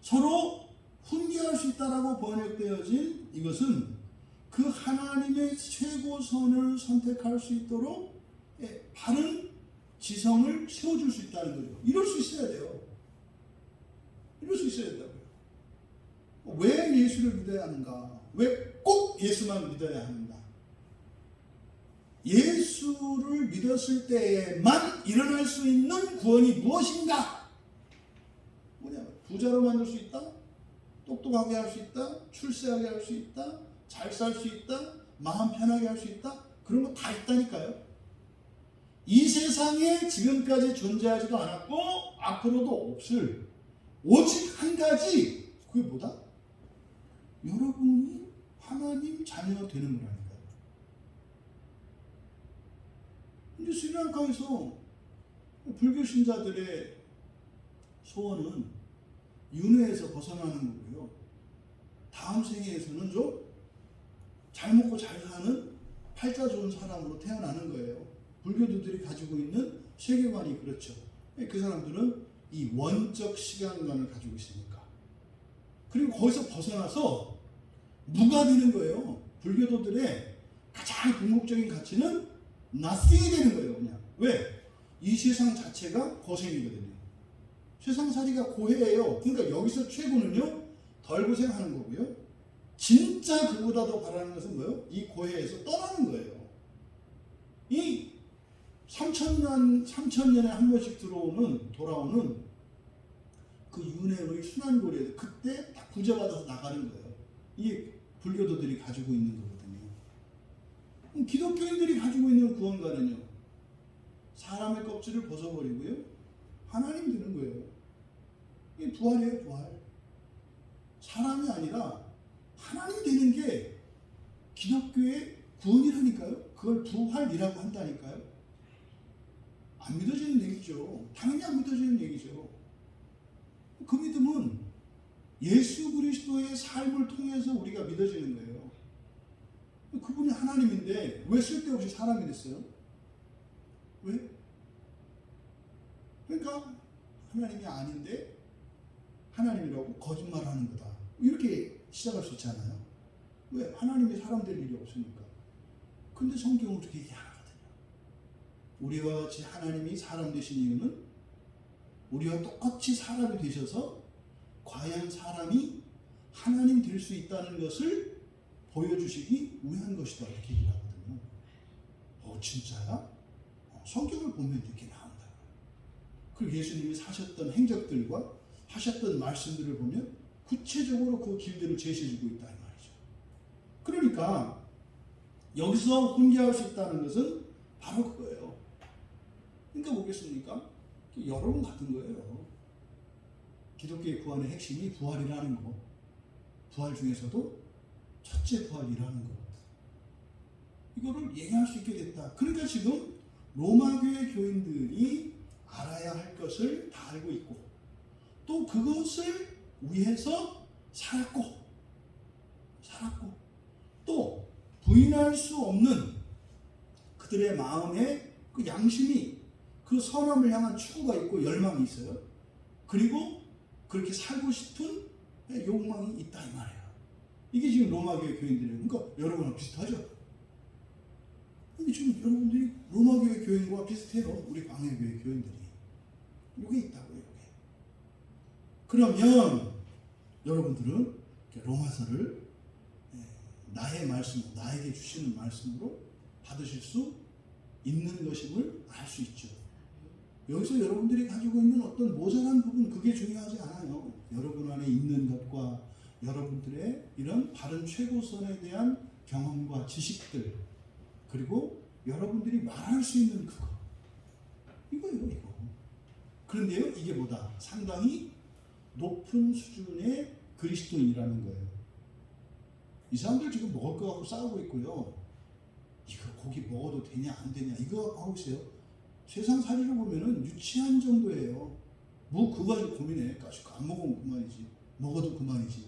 서로 훈계할 수 있다라고 번역되어진 이것은 그 하나님의 최고선을 선택할 수 있도록 바른 지성을 세워줄 수 있다는 거죠. 이럴 수 있어야 돼요. 이럴 수 있어야 된다고요. 왜 예수를 믿어야 하는가? 왜 꼭 예수만 믿어야 하는가? 예수를 믿었을 때에만 일어날 수 있는 구원이 무엇인가? 뭐냐면 부자로 만들 수 있다? 똑똑하게 할 수 있다? 출세하게 할 수 있다? 잘 살 수 있다? 마음 편하게 할 수 있다? 그런 거 다 있다니까요. 이 세상에 지금까지 존재하지도 않았고 앞으로도 없을 오직 한 가지, 그게 뭐다? 여러분이 하나님 자녀가 되는 거라니까요. 근데 스리랑카에서 불교 신자들의 소원은 윤회에서 벗어나는 거고요. 다음 생애에서는 좀 잘 먹고 잘 사는 팔자 좋은 사람으로 태어나는 거예요. 불교도들이 가지고 있는 세계관이 그렇죠. 그 사람들은 이 원적 시간관을 가지고 있으니까. 그리고 거기서 벗어나서 무가 되는 거예요. 불교도들의 가장 궁극적인 가치는 nothing이 되는 거예요. 그냥. 왜? 이 세상 자체가 고생이거든요. 세상살이가 고해예요. 그러니까 여기서 최고는요, 덜 고생하는 거고요. 진짜 그보다 더 바라는 것은 뭐예요? 이 고해에서 떠나는 거예요. 이 3,000년에 한 번씩 돌아오는 그 윤회의 순환고리에서 그때 딱 구제받아서 나가는 거예요. 이게 불교도들이 가지고 있는 거거든요. 그럼 기독교인들이 가지고 있는 구원과는요, 사람의 껍질을 벗어버리고요, 하나님 되는 거예요. 이게 부활이에요, 부활. 사람이 아니라 하나님 되는 게 기독교의 구원이라니까요. 그걸 부활이라고 한다니까요. 안 믿어지는 얘기죠. 당연히 안 믿어지는 얘기죠. 그 믿음은 예수 그리스도의 삶을 통해서 우리가 믿어지는 거예요. 그분이 하나님인데 왜 쓸데없이 사람이 됐어요? 왜? 그러니까 하나님이 아닌데 하나님이라고 거짓말하는 거다. 이렇게 시작할 수 있잖아요. 왜? 하나님이 사람 될 일이 없으니까. 근데 성경은 그렇게 얘기 안 하거든요. 우리와 같이 하나님이 사람 되신 이유는 우리와 똑같이 사람이 되셔서 과연 사람이 하나님 될 수 있다는 것을 보여주시기 위한 것이다. 이렇게 얘기를 하거든요. 진짜야? 성경을 보면 이렇게 나온다고요. 그리고 예수님이 사셨던 행적들과 하셨던 말씀들을 보면 구체적으로 그 길들을 제시해주고 있다 이 말이죠. 그러니까 여기서 훈계할 수 있다는 것은 바로 그거예요. 그러니까 뭐겠습니까? 여러분 같은 거예요. 기독교의 구원의 핵심이 부활이라는 거. 부활 중에서도 첫째 부활이라는 것. 이거를 얘기할 수 있게 됐다. 그러니까 지금 로마교회 교인들이 알아야 할 것을 다 알고 있고 또 그것을 위해서 살았고 또 부인할 수 없는 그들의 마음에 그 양심이 그 선함을 향한 추구가 있고 열망이 있어요. 그리고 그렇게 살고 싶은 욕망이 있다 이 말이에요. 이게 지금 로마교회 교인들이에요. 그러니까 여러분하고 비슷하죠? 근데 지금 여러분들이 로마교회 교인과 비슷해요. 우리 광야교회 교인들이. 이게 있다고요. 이게. 그러면 여러분들은 로마서를 나의 말씀, 나에게 주시는 말씀으로 받으실 수 있는 것임을 알 수 있죠. 여기서 여러분들이 가지고 있는 어떤 모자란 부분 그게 중요하지 않아요. 여러분 안에 있는 것과 여러분들의 이런 바른 최고선에 대한 경험과 지식들 그리고 여러분들이 말할 수 있는 그거 이거예요. 이거. 그런데요 이게 뭐다? 상당히 높은 수준의 그리스도인이라는 거예요. 이 사람들 지금 먹을 거 갖고 싸우고 있고요. 이거 고기 먹어도 되냐 안 되냐 이거 갖고 하고 있어요. 세상 살이를 보면은 유치한 정도예요. 뭐 그거 가지고 고민해. 안 먹으면 그만이지. 먹어도 그만이지.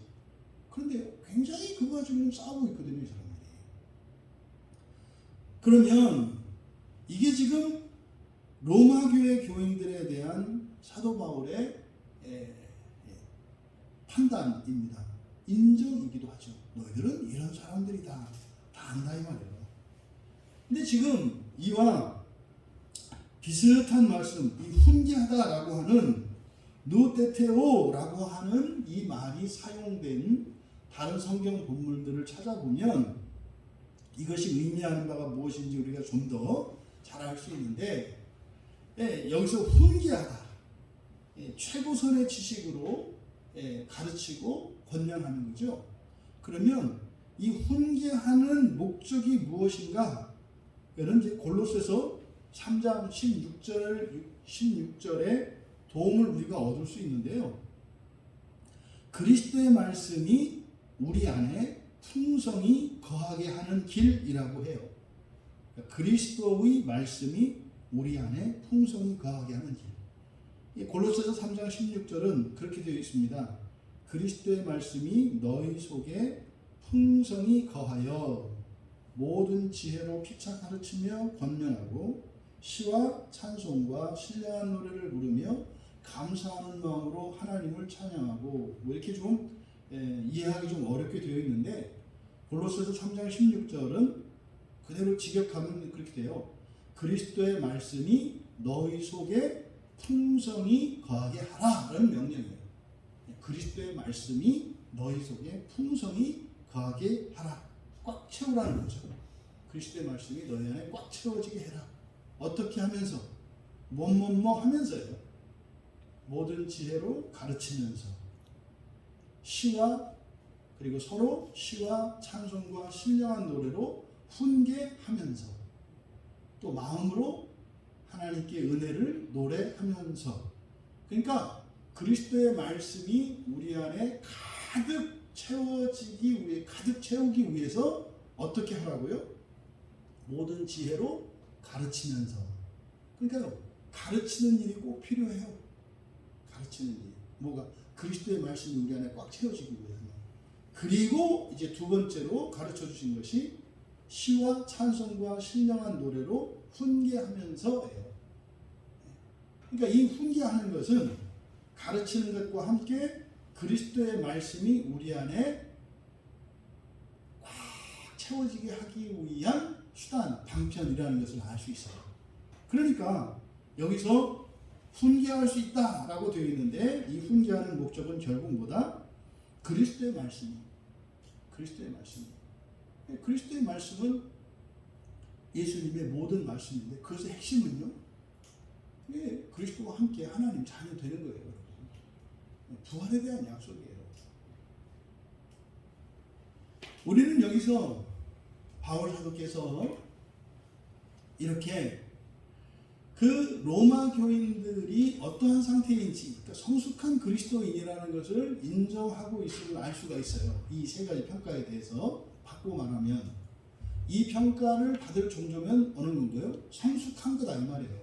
그런데 굉장히 그거 가지고 싸우고 있거든요. 이 사람들이. 그러면 이게 지금 로마교회 교인들에 대한 사도 바울의 판단입니다. 인정이기도 하죠. 너희들은 이런 사람들이다. 다 안다 이 말이에요. 근데 지금 이와 비슷한 말씀, 이 훈계하다라고 하는 노테테오라고 하는 이 말이 사용된 다른 성경 본문들을 찾아보면 이것이 의미하는 바가 무엇인지 우리가 좀 더 잘 알 수 있는데 여기서 훈계하다, 최고선의 지식으로 가르치고 권면하는 거죠. 그러면 이 훈계하는 목적이 무엇인가? 이는 이제 골로새서 3장 16절의 도움을 우리가 얻을 수 있는데요. 그리스도의 말씀이 우리 안에 풍성히 거하게 하는 길이라고 해요. 그리스도의 말씀이 우리 안에 풍성히 거하게 하는 길. 이 골로새서 3장 16절은 그렇게 되어 있습니다. 그리스도의 말씀이 너희 속에 풍성히 거하여 모든 지혜로 피차 가르치며 권면하고 시와 찬송과 신령한 노래를 부르며 감사하는 마음으로 하나님을 찬양하고, 뭐 이렇게 좀 이해하기 좀 어렵게 되어 있는데, 골로새서 3장 16절은 그대로 직역하면 그렇게 돼요. 그리스도의 말씀이 너희 속에 풍성히 거하게 하라 라는 명령이에요. 그리스도의 말씀이 너희 속에 풍성히 거하게 하라. 꽉 채우라는 거죠. 그리스도의 말씀이 너희 안에 꽉 채워지게 해라. 어떻게 하면서? 뭐뭐뭐 하면서요. 모든 지혜로 가르치면서 시와, 그리고 서로 시와 찬송과 신령한 노래로 훈계하면서, 또 마음으로 하나님께 은혜를 노래하면서. 그러니까 그리스도의 말씀이 우리 안에 가득 채워지기 위해, 가득 채우기 위해서 어떻게 하라고요? 모든 지혜로 가르치면서. 그러니까요, 가르치는 일이 꼭 필요해요. 가르치는 일. 뭐가? 그리스도의 말씀이 우리 안에 꽉 채워지기 위해서. 그리고 이제 두 번째로 가르쳐 주신 것이 시와 찬송과 신령한 노래로 훈계하면서예요. 그러니까 이 훈계하는 것은 가르치는 것과 함께 그리스도의 말씀이 우리 안에 꽉 채워지게 하기 위한 수단, 방편이라는 것을 알 수 있어요. 그러니까 여기서 훈계할 수 있다라고 되어 있는데, 이 훈계하는 목적은 결국 뭐다? 그리스도의 말씀이. 그리스도의 말씀. 그리스도의 말씀은 예수님의 모든 말씀인데, 그것의 핵심은요, 그리스도와 함께 하나님 자녀 되는 거예요, 여러분. 부활에 대한 약속이에요. 우리는 여기서 바울 사도께서 이렇게 그 로마 교인들이 어떠한 상태인지, 그러니까 성숙한 그리스도인이라는 것을 인정하고 있음을 알 수가 있어요. 이 세 가지 평가에 대해서 받고 말하면, 이 평가를 받을 정도면 어느 정도요? 성숙한 거다 이 말이에요.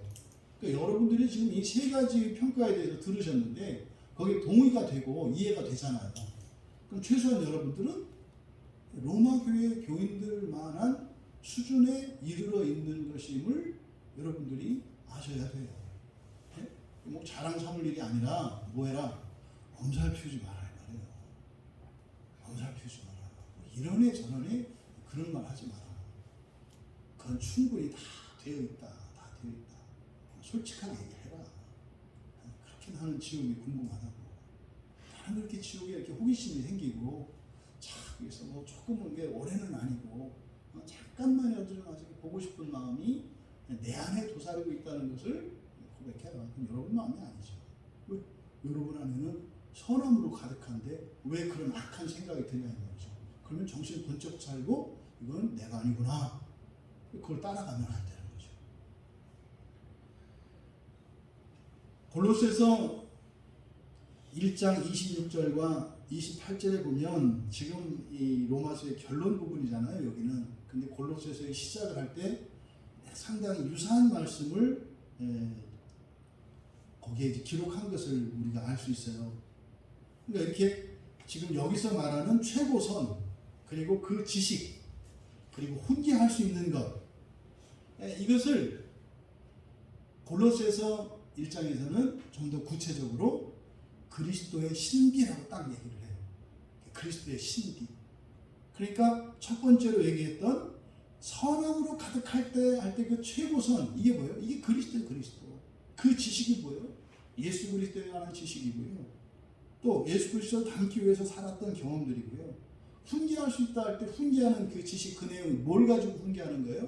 그러니까 여러분들이 지금 이 세 가지 평가에 대해서 들으셨는데 거기에 동의가 되고 이해가 되잖아요. 그럼 최소한 여러분들은 로마 교회 교인들만한 수준에 이르러 있는 것임을 여러분들이 아셔야 돼요. 네? 뭐 자랑 삼을 일이 아니라 뭐해라? 엄살 피우지 마라 이 말이에요. 엄살 피우지 마라. 뭐 이런 애 저런 애 그런 말 하지 마라. 그건 충분히 다 되어 있다. 다 되어 있다. 솔직하게 얘기해라. 그렇게 나는 지옥이 궁금하다고. 나는 그렇게 지옥에 이렇게 호기심이 생기고, 그래서 뭐 조금은 게 오래는 아니고 잠깐만이라도 좀 아직 보고 싶은 마음이 내 안에 도사리고 있다는 것을 고백해라. 그럼 여러분 마음이 아니죠. 왜? 여러분 안에는 선함으로 가득한데 왜 그런 악한 생각이 드냐 이 말이죠. 그러면 정신 번쩍 차리고 이건 내가 아니구나. 그걸 따라가면 안 되는 거죠. 골로새서 1장 26절과 28절에 보면 지금 이 로마서의 결론 부분이잖아요, 여기는. 근데 골로새서의 시작을 할 때 상당히 유사한 말씀을 거기에 이제 기록한 것을 우리가 알 수 있어요. 그러니까 이렇게 지금 여기서 말하는 최고선, 그리고 그 지식, 그리고 훈계할 수 있는 것, 이것을 골로새서 1장에서는 좀 더 구체적으로 그리스도의 신비라고 딱 얘기를 해요. 그리스도의 신비. 그러니까 첫 번째로 얘기했던 선함으로 가득할 때 할 때 그 최고선, 이게 뭐예요? 이게 그리스도예요, 그리스도. 그 지식이 뭐예요? 예수 그리스도에 관한 지식이고요. 또 예수 그리스도를 닮기 위해서 살았던 경험들이고요. 훈계할 수 있다 할 때 훈계하는 그 지식, 그 내용, 뭘 가지고 훈계하는 거예요?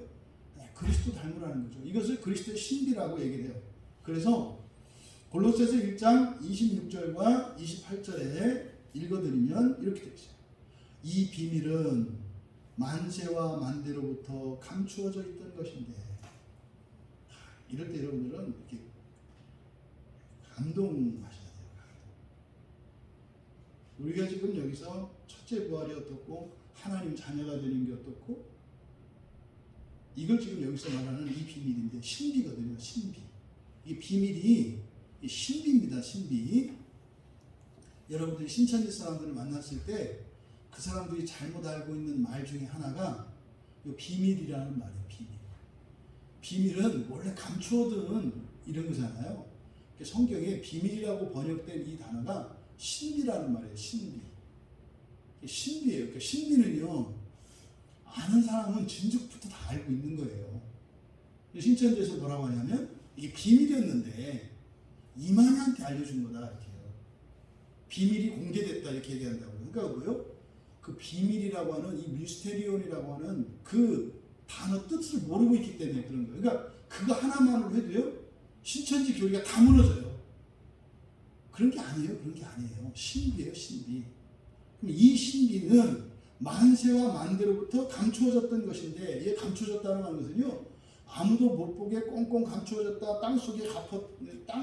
그리스도 닮으라는 거죠. 이것을 그리스도의 신비라고 얘기를 해요. 그래서 골로새서 1장 26절과 28절에 읽어드리면 이렇게 되어 있어요. 이 비밀은 만세와 만대로부터 감추어져 있던 것인데, 이럴 때 여러분들은 이렇게 감동하셔야 돼요. 우리가 지금 여기서 첫째 부활이 어떻고 하나님 자녀가 되는 게 어떻고, 이걸 지금 여기서 말하는 이 비밀인데 신비거든요. 신비. 이 비밀이 이 신비입니다. 신비. 여러분들이 신천지 사람들을 만났을 때 그 사람들이 잘못 알고 있는 말 중에 하나가 이 비밀이라는 말이에요. 비밀. 비밀은 원래 감추어두는 이런 거잖아요. 성경에 비밀이라고 번역된 이 단어가 신비라는 말이에요. 신비. 신비예요. 그러니까 신비는요, 아는 사람은 진즉부터 다 알고 있는 거예요. 신천지에서 뭐라고 하냐면 이게 비밀이었는데 이만희한테 알려준 거다 이렇게요. 비밀이 공개됐다 이렇게 얘기한다고. 그러니까 뭐요? 그 비밀이라고 하는 이 미스테리온이라고 하는 그 단어 뜻을 모르고 있기 때문에 그런 거예요. 그러니까 그거 하나만으로 해도요, 신천지 교리가 다 무너져요. 그런 게 아니에요. 그런 게 아니에요. 신비예요. 신비. 그럼 이 신비는 만세와 만대로부터 감추어졌던 것인데, 이게 감추어졌다는 것은요, 아무도 못 보게 꽁꽁 감추어졌다, 땅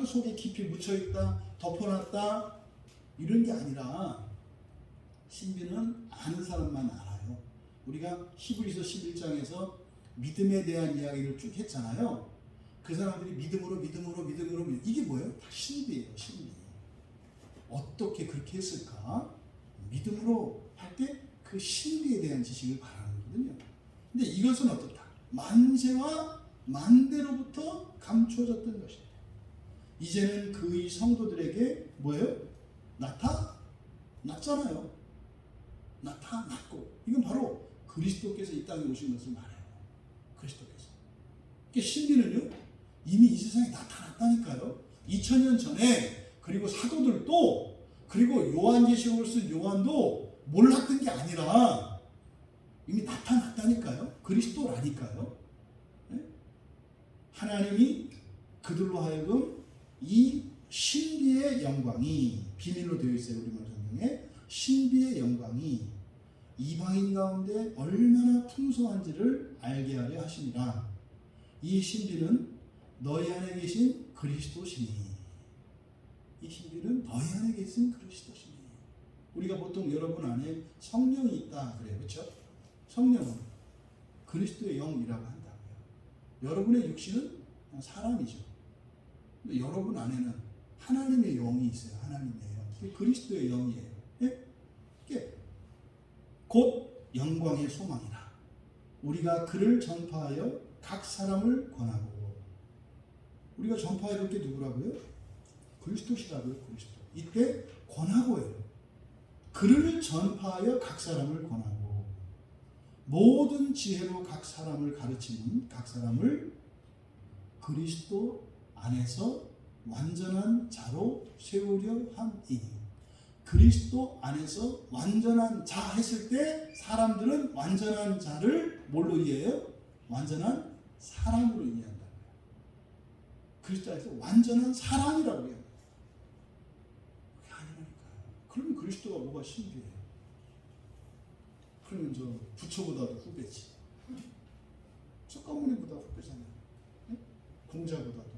속에 깊이 묻혀있다, 덮어놨다, 이런 게 아니라 신비는 아는 사람만 알아요. 우리가 히브리서 11장에서 믿음에 대한 이야기를 쭉 했잖아요. 그 사람들이 믿음으로 이게 뭐예요? 다 신비예요. 신비. 어떻게 그렇게 했을까? 믿음으로 할 때 그 신비에 대한 지식을 바라는 거거든요. 근데 이것은 어떻다? 만세와 만대로부터 감추어졌던 것이다. 이제는 그의 성도들에게 뭐예요? 나타났잖아요. 나타났고, 이건 바로 그리스도께서 이 땅에 오신 것을 말해요. 그리스도께서. 그러니까 신비는요, 이미 이 세상에 나타났다니까요. 2000년 전에. 그리고 사도들도, 그리고 요한계시록을 쓴 요한도 몰랐던 게 아니라 이미 나타났다니까요. 그리스도라니까요. 네? 하나님이 그들로 하여금 이 신비의 영광이, 비밀로 되어 있어요. 우리말 성경에 신비의 영광이 이방인 가운데 얼마나 풍성한지를 알게 하려 하시니라. 이 신비는 너희 안에 계신 그리스도시니. 이 신비는 너희 안에 계신 그리스도시니. 우리가 보통 여러분 안에 성령이 있다 그래요. 그렇죠? 성령은 그리스도의 영이라고 한다고요. 여러분의 육신은 그냥 사람이죠. 근데 여러분 안에는 하나님의 영이 있어요. 하나님의 영. 그게 그리스도의 영이에요. 예? 이게 곧 영광의 소망이라. 우리가 그를 전파하여 각 사람을 권하고. 우리가 전파해야 될 게 누구라고요? 그리스도시라고요. 그리스도. 이때 권하고요. 그를 전파하여 각 사람을 권하고, 모든 지혜로 각 사람을 가르치는 각 사람을 그리스도 안에서 완전한 자로 세우려 함이니. 그리스도 안에서 완전한 자 했을 때 사람들은 완전한 자를 뭘로 이해해요? 완전한 사람으로 이해한다고요. 그리스도 안에서 완전한 사람이라고 해요. 그게 아니라니까요. 그러면 그리스도가 뭐가 신비해요? 그러면 저 부처보다도 후배지. 석가모니보다 후배잖아요. 네? 공자보다도.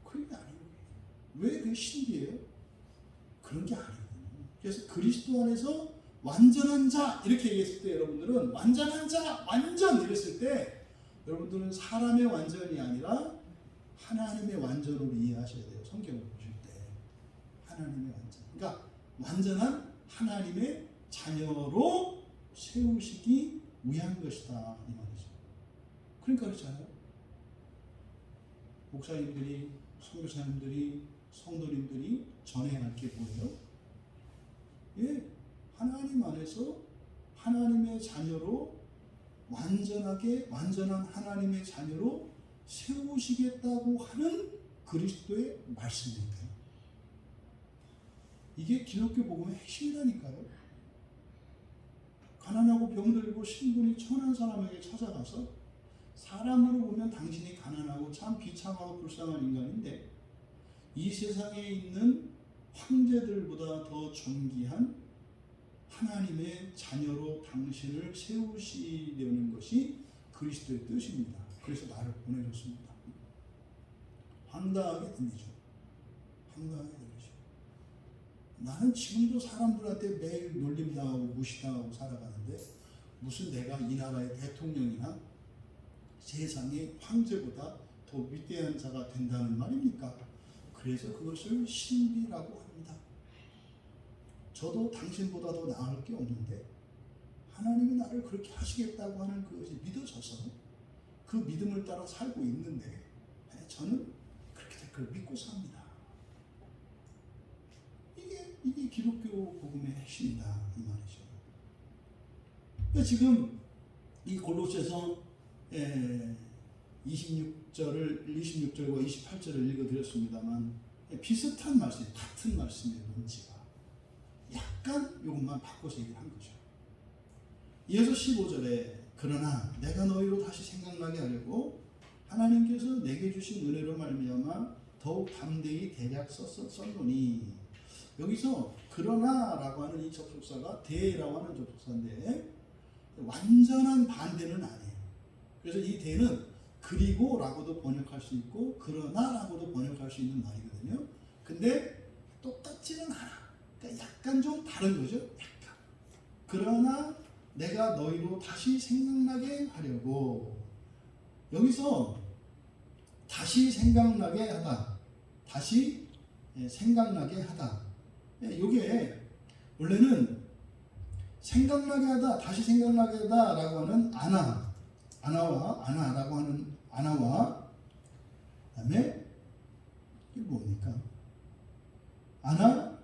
그게 아니에요. 왜 그게 신비해요? 그런 게 아니거든요. 그래서 그리스도 안에서 완전한 자 이렇게 얘기했을 때 여러분들은 완전한 자, 완전 이랬을 때 여러분들은 사람의 완전이 아니라 하나님의 완전으로 이해하셔야 돼요. 성경을 보실 때 하나님의 완전. 그러니까 완전한 하나님의 자녀로 세우시기 위한 것이다 이 말이죠. 그러니까 그렇잖아요. 목사님들이, 선교사님들이, 성도님들이 전해야 할 게 뭐예요? 예, 하나님 안에서 하나님의 자녀로 완전하게 완전한 하나님의 자녀로 세우시겠다고 하는 그리스도의 말씀이니까요. 이게 기독교 복음의 핵심이라니까요. 가난하고 병들고 신분이 천한 사람에게 찾아가서 사람으로 보면 당신이 가난하고 참 비참하고 불쌍한 인간인데 이 세상에 있는 황제들보다 더 존귀한 하나님의 자녀로 당신을 세우시려는 것이 그리스도의 뜻입니다. 그래서 나를 보내줬습니다. 황당하게 들리죠. 황당하게 들리죠. 나는 지금도 사람들한테 매일 놀림당하고 무시당하고 살아가는데 무슨 내가 이 나라의 대통령이나 세상의 황제보다 더 위대한 자가 된다는 말입니까? 그래서 그것을 신비라고 합니다. 저도 당신보다도 나을 게 없는데 하나님이 나를 그렇게 하시겠다고 하는 그것이 믿어져서 그 믿음을 따라 살고 있는데 저는 그렇게 될 걸 믿고 삽니다. 이게 기독교 복음의 핵심이다 이 말이죠. 그러니까 지금 이 골로새서 26절과 28절을 읽어드렸습니다만 비슷한 말씀, 같은 말씀의 문지가 약간 이것만 바꿔서 얘기를 한 거죠. 이어서 15절에 그러나 내가 너희로 다시 생각나게 하려고 하나님께서 내게 주신 은혜로 말미암아 더욱 담대히 대략 썼노니, 여기서 그러나라고 하는 이 접속사가 대라고 하는 접속사인데 완전한 반대는 아니에요. 그래서 이 대는 그리고라고도 번역할 수 있고 그러나라고도 번역할 수 있는 말이거든요. 근데 똑같지는 않아. 그러니까 약간 좀 다른 거죠. 약간. 그러나 내가 너희로 다시 생각나게 하려고, 여기서 다시 생각나게 하다, 다시 생각나게 하다, 이게 원래는 생각나게 하다, 다시 생각나게 하다라고 하는 아나라고 하는 아나와 그다음에 이게 뭡니까? 아나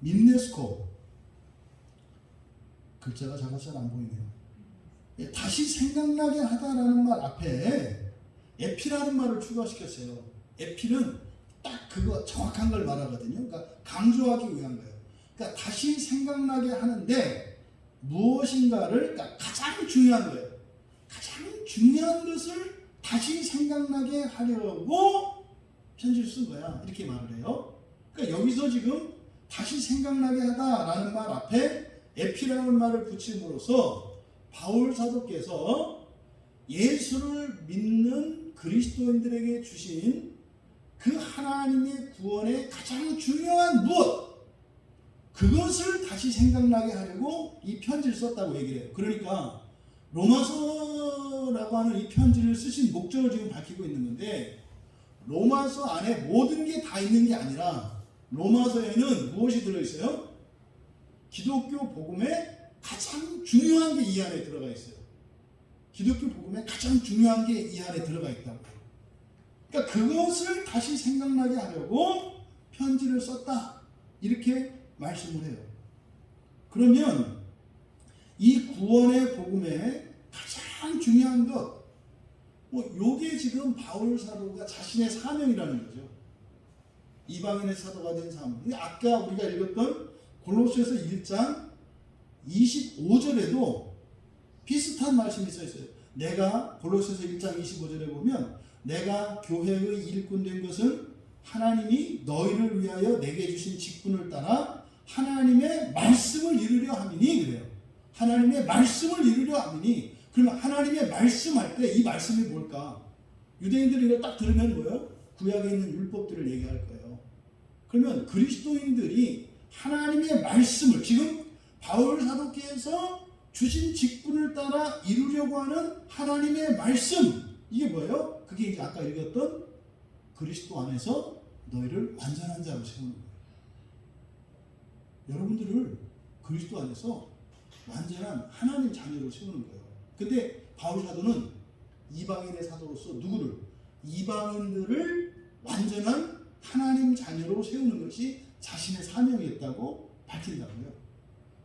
밈네스코, 글자가 작아서 잘 안 보이네요. 다시 생각나게 하다라는 말 앞에 에피라는 말을 추가시켰어요. 에피는 딱 그거 정확한 걸 말하거든요. 그러니까 강조하기 위한 거예요. 그러니까 다시 생각나게 하는데 무엇인가를, 그러니까 가장 중요한 거예요. 가장 중요한 것을 다시 생각나게 하려고 편지를 쓴 거야. 이렇게 말을 해요. 그러니까 여기서 지금 다시 생각나게 하다라는 말 앞에 에피라는 말을 붙임으로써 바울 사도께서 예수를 믿는 그리스도인들에게 주신 그 하나님의 구원의 가장 중요한 무엇, 그것을 다시 생각나게 하려고 이 편지를 썼다고 얘기를 해요. 그러니까 로마서라고 하는 이 편지를 쓰신 목적을 지금 밝히고 있는 건데, 로마서 안에 모든 게 다 있는 게 아니라 로마서에는 무엇이 들어있어요? 기독교 복음의 가장 중요한 게 이 안에 들어가 있어요. 기독교 복음의 가장 중요한 게 이 안에 들어가 있다고 해요. 그러니까 그것을 다시 생각나게 하려고 편지를 썼다, 이렇게 말씀을 해요. 그러면 이 구원의 복음의 가장 중요한 것, 요게 지금 바울 사도가 자신의 사명이라는 거죠. 이방인의 사도가 된 사명. 아까 우리가 읽었던 골로새서 1장 25절에도 비슷한 말씀이 써 있어요. 내가 골로새서 1장 25절에 보면 내가 교회의 일꾼 된 것은 하나님이 너희를 위하여 내게 주신 직분을 따라 하나님의 말씀을 이루려 함이니, 그래요. 하나님의 말씀을 이루려 함이니. 그러면 하나님의 말씀할 때 이 말씀이 뭘까? 유대인들이 이걸 딱 들으면 뭐예요? 구약에 있는 율법들을 얘기할 거예요. 그러면 그리스도인들이 하나님의 말씀을, 지금 바울 사도께서 주신 직분을 따라 이루려고 하는 하나님의 말씀, 이게 뭐예요? 그게 이제 아까 읽었던 그리스도 안에서 너희를 완전한 자로 세우는 거예요. 여러분들을 그리스도 안에서 완전한 하나님 자녀로 세우는 거예요. 근데 바울 사도는 이방인의 사도로서 누구를? 이방인들을 완전한 하나님 자녀로 세우는 것이 자신의 사명이었다고 밝힌다고요.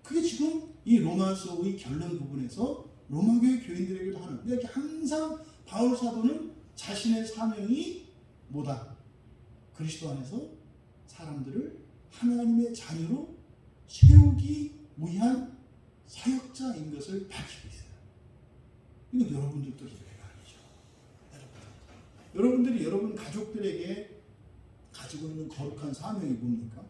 그게 지금 이 로마서의 결론 부분에서 로마교회 교인들에게도 하는, 이렇게 항상 바울 사도는 자신의 사명이 뭐다? 그리스도 안에서 사람들을 하나님의 자녀로 세우기 위한 사역자인 것을 밝히고 있어요. 이건 여러분들도 예외가 아니죠. 여러분들이 여러분 가족들에게 가지고 있는 거룩한 사명이 뭡니까?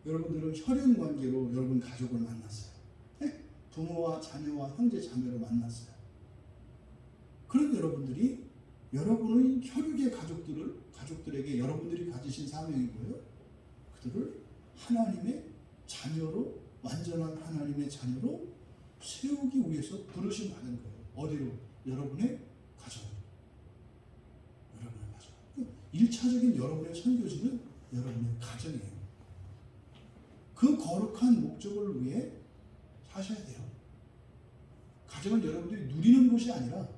여러분들은 혈연 관계로 여러분 가족을 만났어요. 네? 부모와 자녀와 형제 자매로 만났어요. 그런 여러분들이 여러분의 혈육의 가족들에게 여러분들이 가지신 사명이 뭐예요? 그들을 하나님의 자녀로, 완전한 하나님의 자녀로 세우기 위해서 부르심 받은 거예요. 어디로? 여러분의 가정. 여러분의 가정. 1차적인 여러분의 선교지는 여러분의 가정이에요. 그 거룩한 목적을 위해 사셔야 돼요. 가정은 여러분들이 누리는 것이 아니라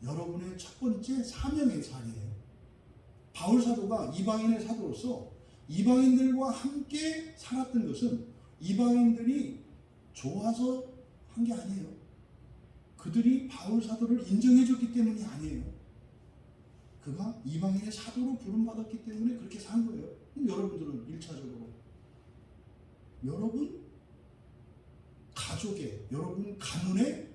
여러분의 첫 번째 사명의 자리예요. 바울 사도가 이방인의 사도로서 이방인들과 함께 살았던 것은 이방인들이 좋아서 한 게 아니에요. 그들이 바울 사도를 인정해 줬기 때문이 아니에요. 그가 이방인의 사도로 부름받았기 때문에 그렇게 산 거예요. 여러분들은 1차적으로 여러분 가족의, 여러분 가문의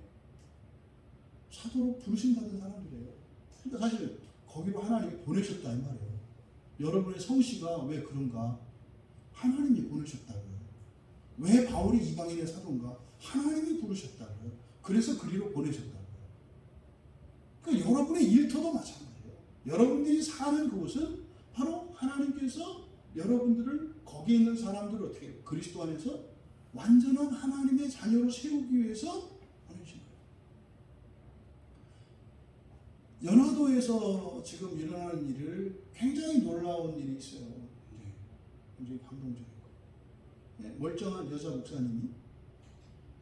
사도로 부르심받은 사람들이에요. 그러니까 사실 거기로 하나님이 보내셨다 이 말이에요. 여러분의 성씨가 왜 그런가? 하나님이 보내셨다고요. 왜 바울이 이방인의 사도인가? 하나님이 부르셨다고요. 그래서 그리로 보내셨다고요. 그러니까 여러분의 일터도 마찬가지예요. 여러분들이 사는 그곳은 바로 하나님께서 여러분들을, 거기에 있는 사람들을 어떻게 그리스도 안에서 완전한 하나님의 자녀로 세우기 위해서 보내신 거예요. 연화도에서 지금 일어나는 일을 굉장히 놀라운 일이 있어요. 굉장히 감동적이고 멀쩡한 여자 목사님이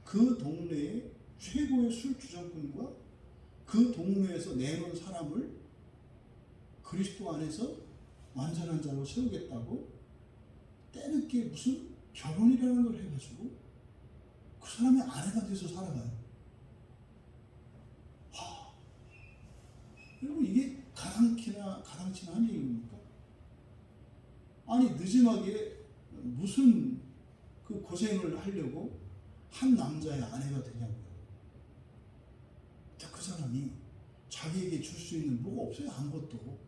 그 동네의 최고의 술 주정꾼과 그 동네에서 내놓은 사람을 그리스도 안에서 완전한 자로 세우겠다고 때늦게 무슨 결혼이라는 걸 해가지고 그 사람의 아내가 돼서 살아가요. 여러분 이게 가당치나 한 얘기입니까? 아니 늦음하게 무슨 그 고생을 하려고 한 남자의 아내가 되냐고요. 그 사람이 자기에게 줄 수 있는 뭐가 없어요. 아무것도.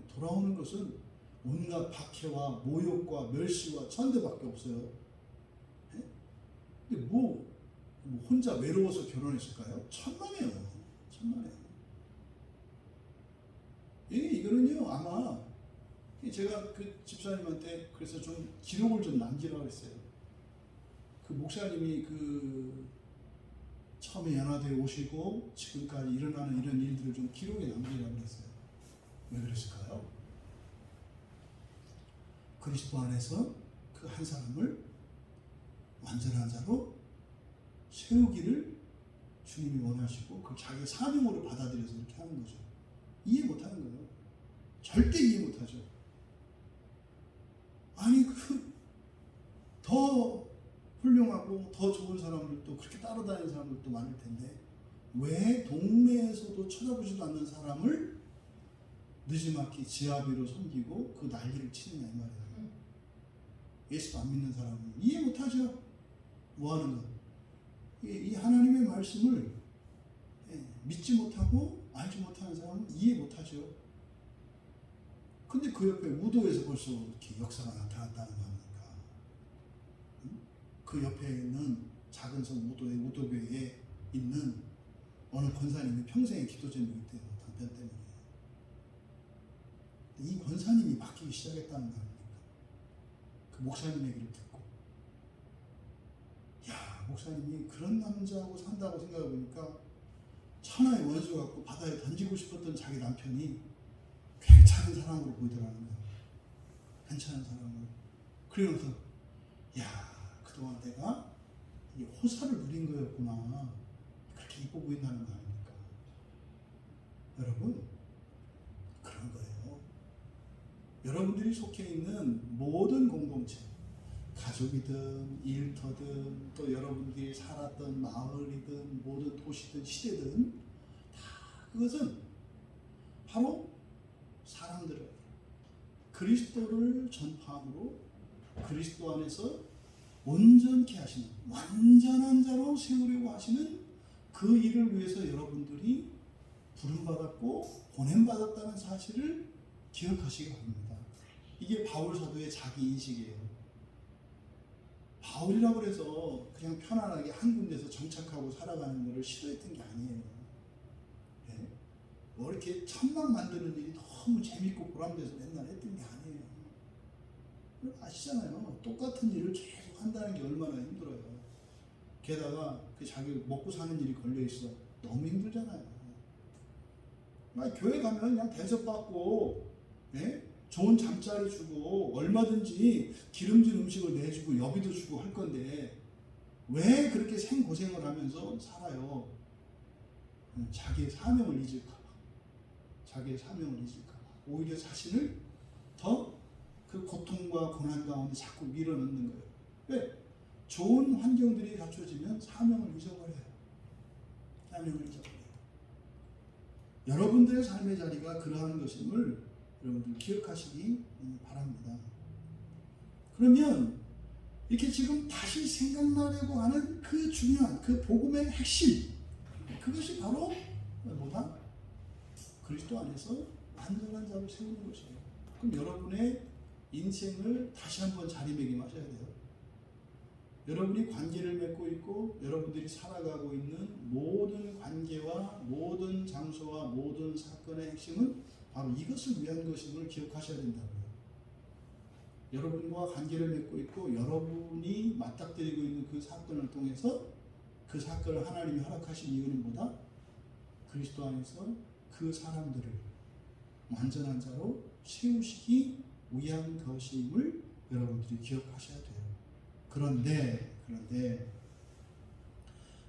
돌아오는 것은 온갖 박해와 모욕과 멸시와 천대밖에 없어요. 근데 뭐 혼자 외로워서 결혼했을까요? 천만에요. 천만에요. 이거는요 아마 제가 그 집사님한테 그래서 좀 기록을 좀 남기라고 했어요. 그 목사님이 그 처음에 연화대에 오시고 지금까지 일어나는 이런 일들을 좀 기록에 남기라고 했어요. 왜 그랬을까요? 그리스도 안에서 그 한 사람을 완전한 자로 세우기를 주님이 원하시고 그 자기 사명으로 받아들여서 이렇게 하는 거죠. 이해 못하는 거예요. 절대 이해 못하죠. 아니 더 훌륭하고 더 좋은 사람들도 그렇게 따라다니는 사람들도 많을 텐데 왜 동네에서도 쳐다보지도 않는 사람을 늦지막히 지아비로 섬기고 그 난리를 치느냐 이 말이에요. 예수도 안 믿는 사람은 이해 못하죠. 뭐하는 거. 이 하나님의 말씀을 믿지 못하고 알지 못하는 사람은 이해 못하죠. 근데 그 옆에 우도에서 벌써 이렇게 역사가 나타났다는 거 아닙니까? 그 옆에 있는 작은 성 우도의 우도교회에 있는 어느 권사님이 평생의 기도 제목이 있대요. 당편 때문에. 이 권사님이 바뀌기 시작했다는 거 아닙니까? 그 목사님 얘기를 듣고 야 목사님이 그런 남자하고 산다고 생각해 보니까 천하의 원수 같고 바다에 던지고 싶었던 자기 남편이 괜찮은 사람으로 보이더라는 거예요. 괜찮은 사람으로. 그러면서 야 그동안 내가 이 호사를 누린 거였구나. 그렇게 이뻐 보인다는 거 아닙니까? 여러분 그런 거예요. 여러분들이 속해 있는 모든 공동체, 가족이든 일터든 또 여러분들이 살았던 마을이든 모든 도시든 시대든 다 그것은 바로 사람들을 그리스도를 전파함으로 그리스도 안에서 온전케 하시는 완전한 자로 세우려고 하시는 그 일을 위해서 여러분들이 부름받았고 보냄받았다는 사실을 기억하시기 바랍니다. 이게 바울 사도의 자기 인식이에요. 바울이라고 해서 그냥 편안하게 한 군데서 정착하고 살아가는 것을 시도했던 게 아니에요. 네? 뭐 이렇게 천막 만드는 일이 너무 재밌고 보람돼서 맨날 했던 게 아니에요. 아시잖아요. 똑같은 일을 계속 한다는 게 얼마나 힘들어요. 게다가 그 자기 먹고 사는 일이 걸려 있어. 너무 힘들잖아요. 교회 가면 그냥 대접받고 예? 좋은 잠자리 주고 얼마든지 기름진 음식을 내주고 여비도 주고 할 건데 왜 그렇게 생고생을 하면서 살아요? 자기의 사명을 잊을까 봐. 자기의 사명을 잊을까 봐. 오히려 자신을 더 그 고통과 고난 가운데 자꾸 밀어넣는 거예요. 왜? 좋은 환경들이 갖춰지면 사명을 잊어버려요. 사명을 잊어버려요. 여러분들의 삶의 자리가 그러한 것임을 여러분들 기억하시기 바랍니다. 그러면 이렇게 지금 다시 생각나려고 하는 그 중요한 그 복음의 핵심, 그것이 바로 뭐다? 그리스도 안에서 완전한 자로 세우는 것이에요. 그럼 여러분의 인생을 다시 한번 자리매김하셔야 돼요. 여러분이 관계를 맺고 있고 여러분들이 살아가고 있는 모든 관계와 모든 장소와 모든 사건의 핵심은 바로 이것을 위한 것임을 기억하셔야 된다고요. 여러분과 관계를 맺고 있고 여러분이 맞닥뜨리고 있는 그 사건을 통해서 그 사건을 하나님이 허락하신 이유는 뭐다? 그리스도 안에서 그 사람들을 완전한 자로 세우시기 위한 것임을 여러분들이 기억하셔야 돼요. 그런데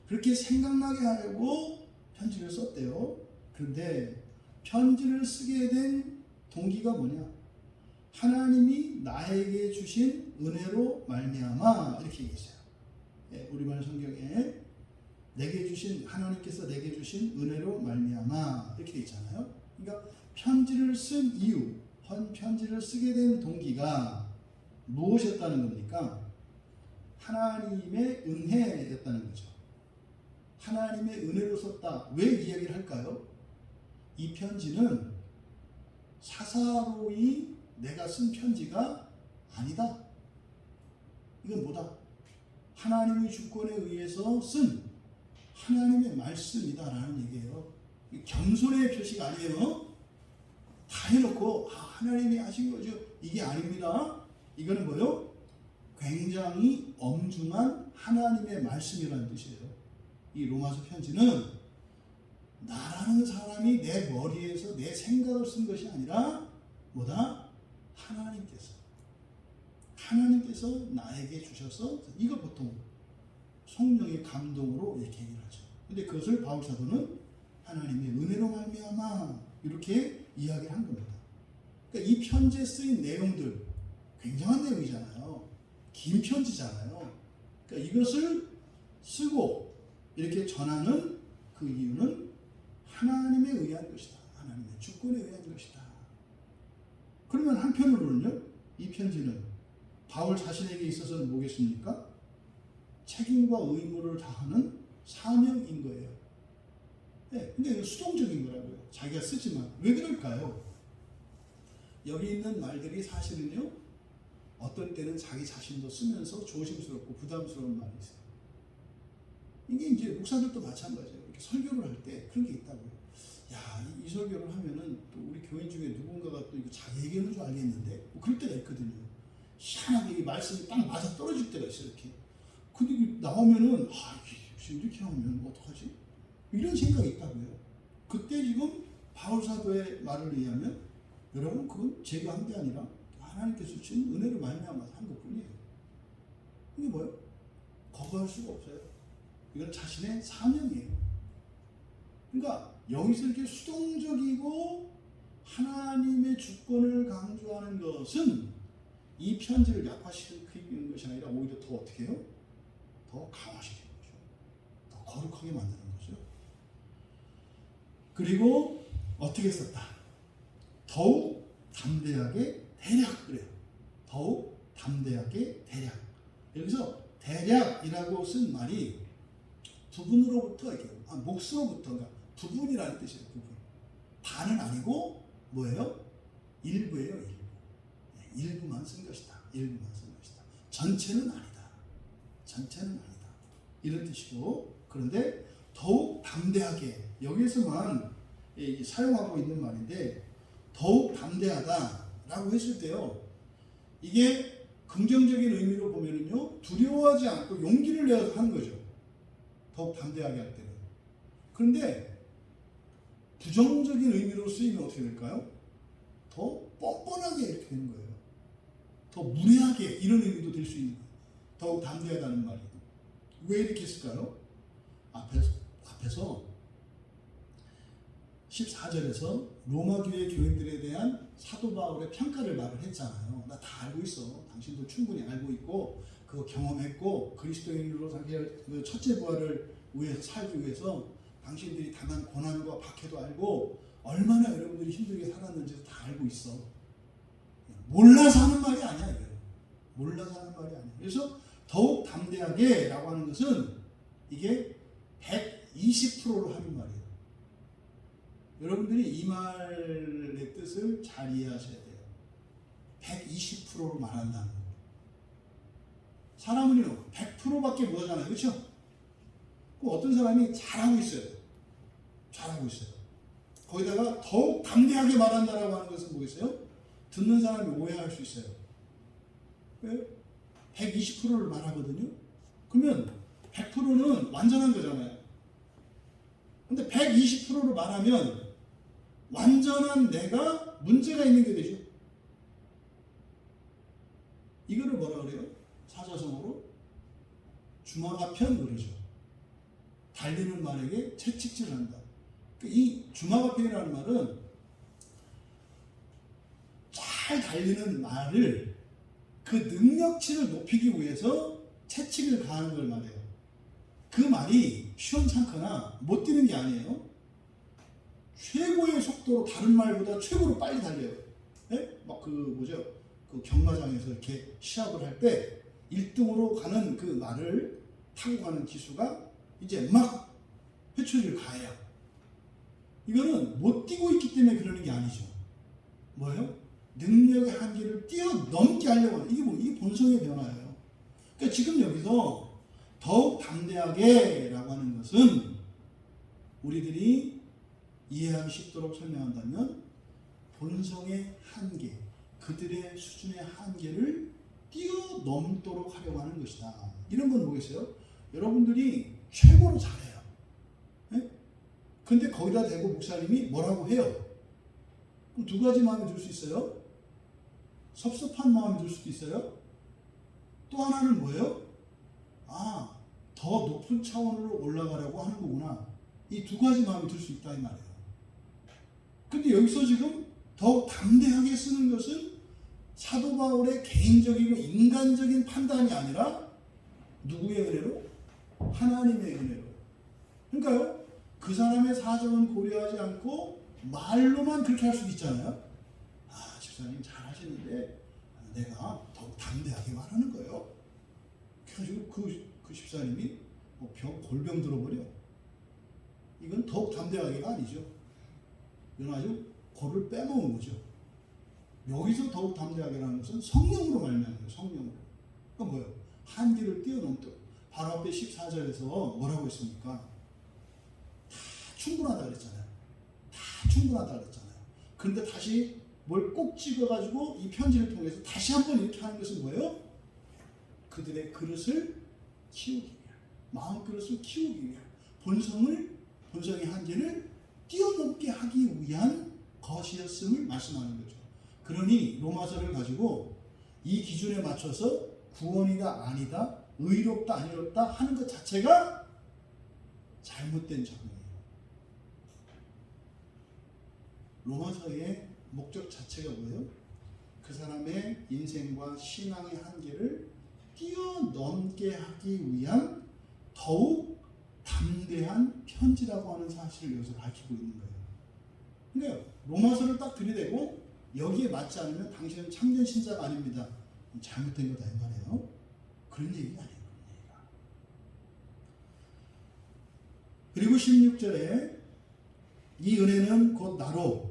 그렇게 생각나게 하려고 편지를 썼대요. 그런데 편지를 쓰게 된 동기가 뭐냐? 하나님이 나에게 주신 은혜로 말미암아 이렇게 얘기했어요. 우리말 성경에 하나님께서 내게 주신 은혜로 말미암아 이렇게 되어 있잖아요. 그러니까 편지를 쓴 이유, 편지를 쓰게 된 동기가 무엇이었다는 겁니까? 하나님의 은혜였다는 거죠. 하나님의 은혜로 썼다. 왜 이야기를 할까요? 이 편지는 사사로이 내가 쓴 편지가 아니다. 이건 뭐다? 하나님의 주권에 의해서 쓴 하나님의 말씀이다라는 얘기예요. 겸손의 표시가 아니에요. 다 해놓고 하나님이 하신 거죠. 이게 아닙니다. 이거는 뭐요? 굉장히 엄중한 하나님의 말씀이라는 뜻이에요. 이 로마서 편지는 나라는 사람이 내 머리에서 내 생각을 쓴 것이 아니라 뭐다? 하나님께서 나에게 주셔서 이거 보통 성령의 감동으로 이렇게 얘기를 하죠. 근데 그것을 바울 사도는 하나님의 은혜로 말미암아 이렇게 이야기를 한 겁니다. 그러니까 이 편지에 쓰인 내용들 굉장한 내용이잖아요. 긴 편지잖아요. 그러니까 이것을 쓰고 이렇게 전하는 그 이유는 하나님에 의한 것이다. 하나님의 주권에 의한 것이다. 그러면 한편으로는요, 이 편지는 바울 자신에게 있어서는 뭐겠습니까? 책임과 의무를 다하는 사명인 거예요. 네, 근데 이거 수동적인 거라고요. 자기가 쓰지만. 왜 그럴까요? 여기 있는 말들이 사실은요, 어떤 때는 자기 자신도 쓰면서 조심스럽고 부담스러운 말이 있어요. 이게 이제 목사들도 마찬가지예요. 이렇게 설교를 할 때 그런 게 있다고요. 야, 이 설교를 하면은 또 우리 교인 중에 누군가가 또 이거 자기 얘기하는 줄 알겠는데? 뭐 그럴 때가 있거든요. 희한하게 이 말씀이 딱 맞아 떨어질 때가 있어요, 이렇게. 근데 나오면은, 이렇게 하면 어떡하지? 이런 생각이 있다고요. 그때 지금 바울 사도의 말을 의하면, 여러분, 그건 제가 한 게 아니라 하나님께서 주신 은혜로 말미암아 한 것뿐이에요. 이게 뭐예요? 거부할 수가 없어요. 이건 자신의 사명이에요. 그러니까 여기서 이렇게 수동적이고 하나님의 주권을 강조하는 것은 이 편지를 약화시키는 것이 아니라 오히려 더 어떻게 해요? 더 강화시키는 거죠. 더 거룩하게 만드는 거죠. 그리고 어떻게 썼다? 더욱 담대하게 대략 그래요. 더욱 담대하게 대략. 여기서 대략이라고 쓴 말이 부분으로부터 이렇게 몫으로부터 그러니까 부분이라는 뜻이에요. 부분. 다는 아니고 뭐예요? 일부예요. 일부. 일부만 쓴 것이다. 일부만 쓴 것이다. 전체는 아니다. 전체는 아니다. 이런 뜻이고 그런데 더욱 담대하게 여기서만 사용하고 있는 말인데 더욱 담대하다라고 했을 때요. 이게 긍정적인 의미로 보면은요. 두려워하지 않고 용기를 내어서 하는 거죠. 더욱 담대하게 할 때는. 그런데 부정적인 의미로 쓰이면 어떻게 될까요? 더 뻔뻔하게 이렇게 되는 거예요. 더 무례하게 이런 의미도 될 수 있는 거예요. 더욱 담대하다는 말이. 왜 이렇게 했을까요? 앞에서 14절에서 로마 교회 교인들에 대한 사도 바울의 평가를 말을 했잖아요. 나 다 알고 있어. 당신도 충분히 알고 있고 그거 경험했고 그리스도인으로 자기의 그 첫째 부활을 위해서 살기 위해서 당신들이 당한 고난과 박해도 알고 얼마나 여러분들이 힘들게 살았는지도 다 알고 있어. 몰라서 하는 말이 아니야. 이거요. 몰라서 하는 말이 아니야. 그래서 더욱 담대하게 라고 하는 것은 이게 120%로 하는 말이에요. 여러분들이 이 말의 뜻을 잘 이해하셔야 돼요. 120%로 말한다는 거예요. 사람은요 100%밖에 못하잖아요. 그렇죠? 그럼 어떤 사람이 잘하고 있어요. 잘하고 있어요. 거기다가 더욱 담대하게 말한다라고 하는 것은 뭐겠어요? 듣는 사람이 오해할 수 있어요. 왜? 120%를 말하거든요. 그러면 100%는 완전한 거잖아요. 근데 120%로 말하면 완전한 내가 문제가 있는 게 되죠. 이거를 뭐라 그래요? 사자성어로 주마가편 그러죠. 달리는 말에게 채찍질한다. 이 주마가편이라는 말은 잘 달리는 말을 그 능력치를 높이기 위해서 채찍을 가하는 걸 말해요. 그 말이 시원찮거나 못 뛰는 게 아니에요. 최고의 속도로 다른 말보다 최고로 빨리 달려요. 네? 막 그 경마장에서 이렇게 시합을 할 때 1등으로 가는 그 말을 타고 가는 기수가 이제 막 회초리를 가해요. 이거는 못 뛰고 있기 때문에 그러는 게 아니죠. 뭐예요? 능력의 한계를 뛰어넘게 하려고 하는 이게 본성의 변화예요. 그러니까 지금 여기서 더욱 담대하게 라고 하는 것은 우리들이 이해하기 쉽도록 설명한다면 본성의 한계, 그들의 수준의 한계를 뛰어넘도록 하려고 하는 것이다. 이런 건 뭐겠어요? 여러분들이 최고로 잘해요. 네? 근데 거기다 대고 목사님이 뭐라고 해요? 그럼 두 가지 마음이 들 수 있어요. 섭섭한 마음이 들 수도 있어요. 또 하나는 뭐예요? 더 높은 차원으로 올라가려고 하는 거구나. 이 두 가지 마음이 들 수 있다 이 말이에요. 근데 여기서 지금 더욱 담대하게 쓰는 것은 사도 바울의 개인적이고 인간적인 판단이 아니라 누구의 은혜로? 하나님의 은혜로. 그러니까요, 그 사람의 사정은 고려하지 않고 말로만 그렇게 할 수도 있잖아요. 집사님 잘 하시는데 내가 더욱 담대하게 말하는 거예요. 그래가지고 그 집사님이 골병 들어버려. 이건 더욱 담대하게가 아니죠. 이건 아주 골을 빼먹은 거죠. 여기서 더욱 담대하게라는 것은 성령으로 말미암는 거예요. 성령으로. 그러니까 뭐예요? 한계를 뛰어넘도록. 바로 앞에 14절에서 뭐라고 했습니까? 다 충분하다 그랬잖아요. 다 충분하다 그랬잖아요. 그런데 다시 뭘 꼭 찍어가지고 이 편지를 통해서 다시 한번 이렇게 하는 것은 뭐예요? 그들의 그릇을 키우기 위한, 마음 그릇을 키우기 위한, 본성의 한계를 뛰어넘게 하기 위한 것이었음을 말씀하는 거죠. 그러니 로마서를 가지고 이 기준에 맞춰서 구원이다 아니다, 의롭다 아니롭다 하는 것 자체가 잘못된 적용이에요. 로마서의 목적 자체가 뭐예요? 그 사람의 인생과 신앙의 한계를 뛰어넘게 하기 위한 더욱 담대한 편지라고 하는 사실을 여기서 밝히고 있는 거예요. 그러니까 로마서를 딱 들이대고 여기에 맞지 않으면 당신은 참된 신자가 아닙니다. 잘못된 거다 이 말이에요. 그런 얘기가 아니에요. 그리고 16절에 이 은혜는 곧 나로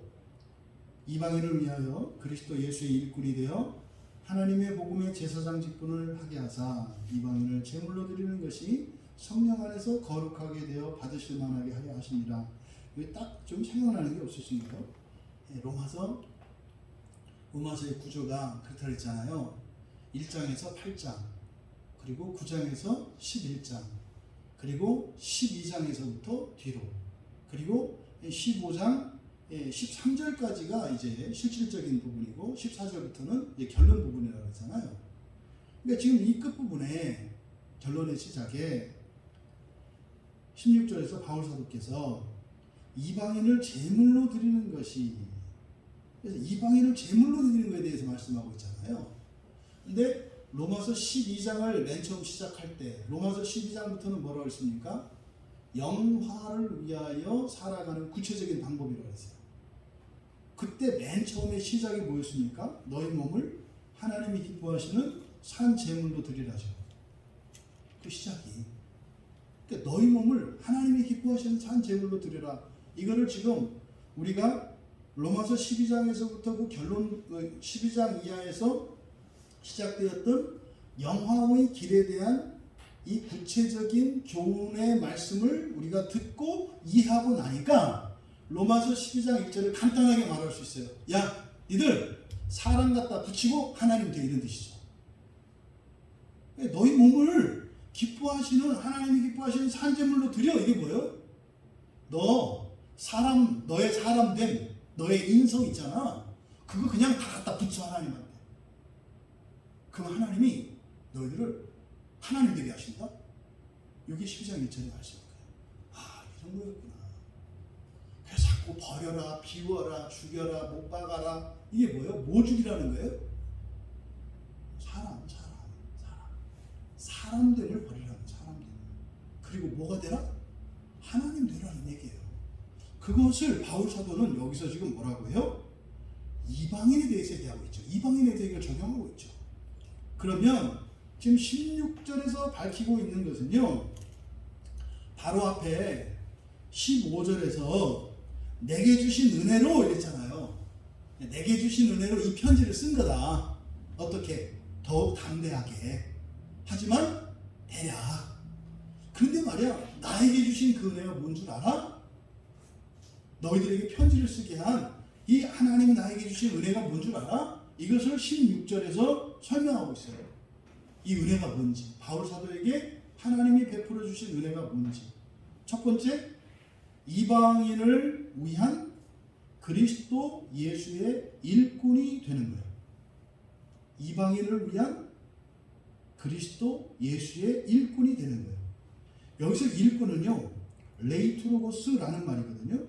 이방인을 위하여 그리스도 예수의 일꾼이 되어 하나님의 복음의 제사장 직분을 하게 하사 이방인을 제물로 드리는 것이 성령 안에서 거룩하게 되어 받으실 만하게 하려 하십니다. 여기 딱 좀 생각나는 게 없으신가요? 로마서의 구조가 그렇다 그랬잖아요. 1장에서 8장, 그리고 9장에서 11장, 그리고 12장에서부터 뒤로, 그리고 15장 13절까지가 이제 실질적인 부분이고 14절부터는 이제 결론 부분이라고 했잖아요. 그러니까 지금 이 끝부분에 결론의 시작에 16절에서 바울 사도께서 이방인을 제물로 드리는 것이, 그래서 이방인을 제물로 드리는 것에 대해서 말씀하고 있잖아요. 근데 로마서 12장을 맨 처음 시작할 때 로마서 12장부터는 뭐라고 했습니까? 영화를 위하여 살아가는 구체적인 방법이라고 했어요. 그때 맨 처음에 시작이 뭐였습니까? 너희 몸을 하나님이 기뻐하시는 산 제물로 드리라죠. 그 시작이. 그러니까 너희 몸을 하나님이 기뻐하시는 산 제물로 드리라. 이거를 지금 우리가 로마서 12장에서부터 그 결론 12장 이하에서 시작되었던 영화의 길에 대한 이 구체적인 교훈의 말씀을 우리가 듣고 이해하고 나니까 로마서 12장 1절을 간단하게 말할 수 있어요. 야, 니들 사람 갖다 붙이고 하나님 돼, 이런 뜻이죠. 너희 몸을 기뻐하시는, 하나님이 기뻐하시는 산제물로 드려. 이게 뭐예요? 너의 사람됨, 너의 인성 있잖아. 그거 그냥 다 갖다 붙여 하나님한테. 그럼 하나님이 너희들을 하나님 되게 하신다? 여기 12장 1절에 말씀이에요. 아, 이런 거였구나. 그래서 자꾸 버려라, 비워라, 죽여라, 못 박아라. 이게 뭐예요? 뭐 죽이라는 거예요? 사람됨을 버리라는, 사람됨. 그리고 뭐가 되라? 하나님 되라는 얘기예요. 그것을 바울 사도는 여기서 지금 뭐라고 해요? 이방인에 대해서 얘기하고 있죠. 이방인에 대해서 적용하고 있죠. 그러면 지금 16절에서 밝히고 있는 것은요, 바로 앞에 15절에서 내게 주신 은혜로 이랬잖아요. 내게 주신 은혜로 이 편지를 쓴 거다. 어떻게? 더욱 담대하게. 하지만 대략. 그런데 말이야, 나에게 주신 그 은혜가 뭔 줄 알아? 너희들에게 편지를 쓰게 한 이 하나님이 나에게 주신 은혜가 뭔 줄 알아? 이것을 16절에서 설명하고 있어요. 이 은혜가 뭔지, 바울 사도에게 하나님이 베풀어 주신 은혜가 뭔지. 첫 번째, 이방인을 위한 그리스도 예수의 일꾼이 되는 거예요. 이방인을 위한 그리스도 예수의 일꾼이 되는 거예요. 여기서 일꾼은요, 레이투로고스라는 말이거든요.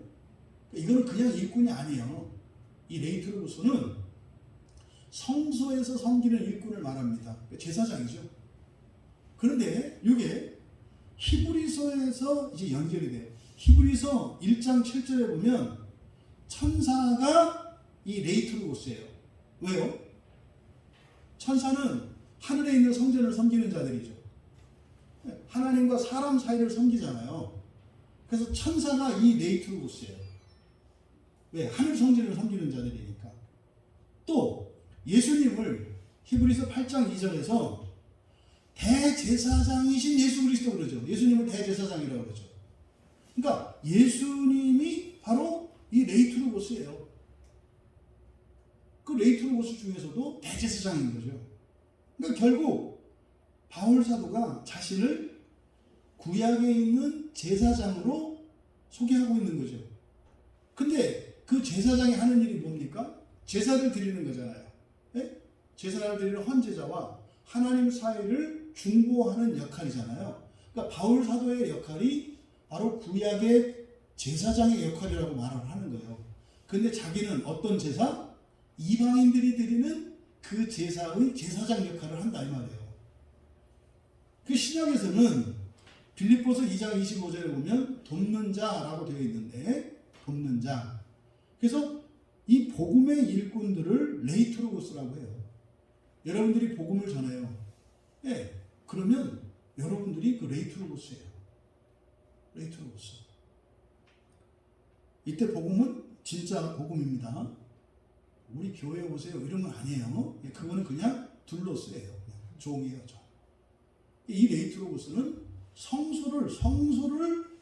이거는 그냥 일꾼이 아니에요. 이 레이투로고스는 성소에서 섬기는 일꾼을 말합니다. 제사장이죠. 그런데 이게 히브리서에서 이제 연결이 돼요. 히브리서 1장 7절에 보면 천사가 이 레이투로고스예요. 왜요? 천사는 하늘에 있는 성전을 섬기는 자들이죠. 하나님과 사람 사이를 섬기잖아요. 그래서 천사가 이 레이투로고스예요. 왜? 하늘 성전을 섬기는 자들이니까. 또 예수님을 히브리서 8장 2절에서 대제사장이신 예수 그리스도 그러죠. 예수님을 대제사장이라고 그러죠. 그러니까 예수님이 바로 이 레이투로고스예요. 그 레이투로고스 중에서도 대제사장인 거죠. 그러니까 결국 바울 사도가 자신을 구약에 있는 제사장으로 소개하고 있는 거죠. 근데 그 제사장이 하는 일이 뭡니까? 제사를 드리는 거잖아요. 네? 제사를 드리는 헌제자와 하나님 사이를 중보하는 역할이잖아요. 그러니까 바울 사도의 역할이 바로 구약의 제사장의 역할이라고 말을 하는 거예요. 근데 자기는 어떤 제사? 이방인들이 드리는 그 제사의 제사장 역할을 한다 이 말이에요. 그 신약에서는 빌립보서 2장 25절에 보면 돕는 자라고 되어 있는데, 돕는 자. 그래서 이 복음의 일꾼들을 레이투로고스라고 해요. 여러분들이 복음을 전해요. 네, 그러면 여러분들이 그 레이투로고스예요. 레이투로고스. 이때 복음은 진짜 복음입니다. 우리 교회 오세요 이런 건 아니에요. 그거는 그냥 둘로스예요. 종이에요, 종. 이 레이투로고스는 성소를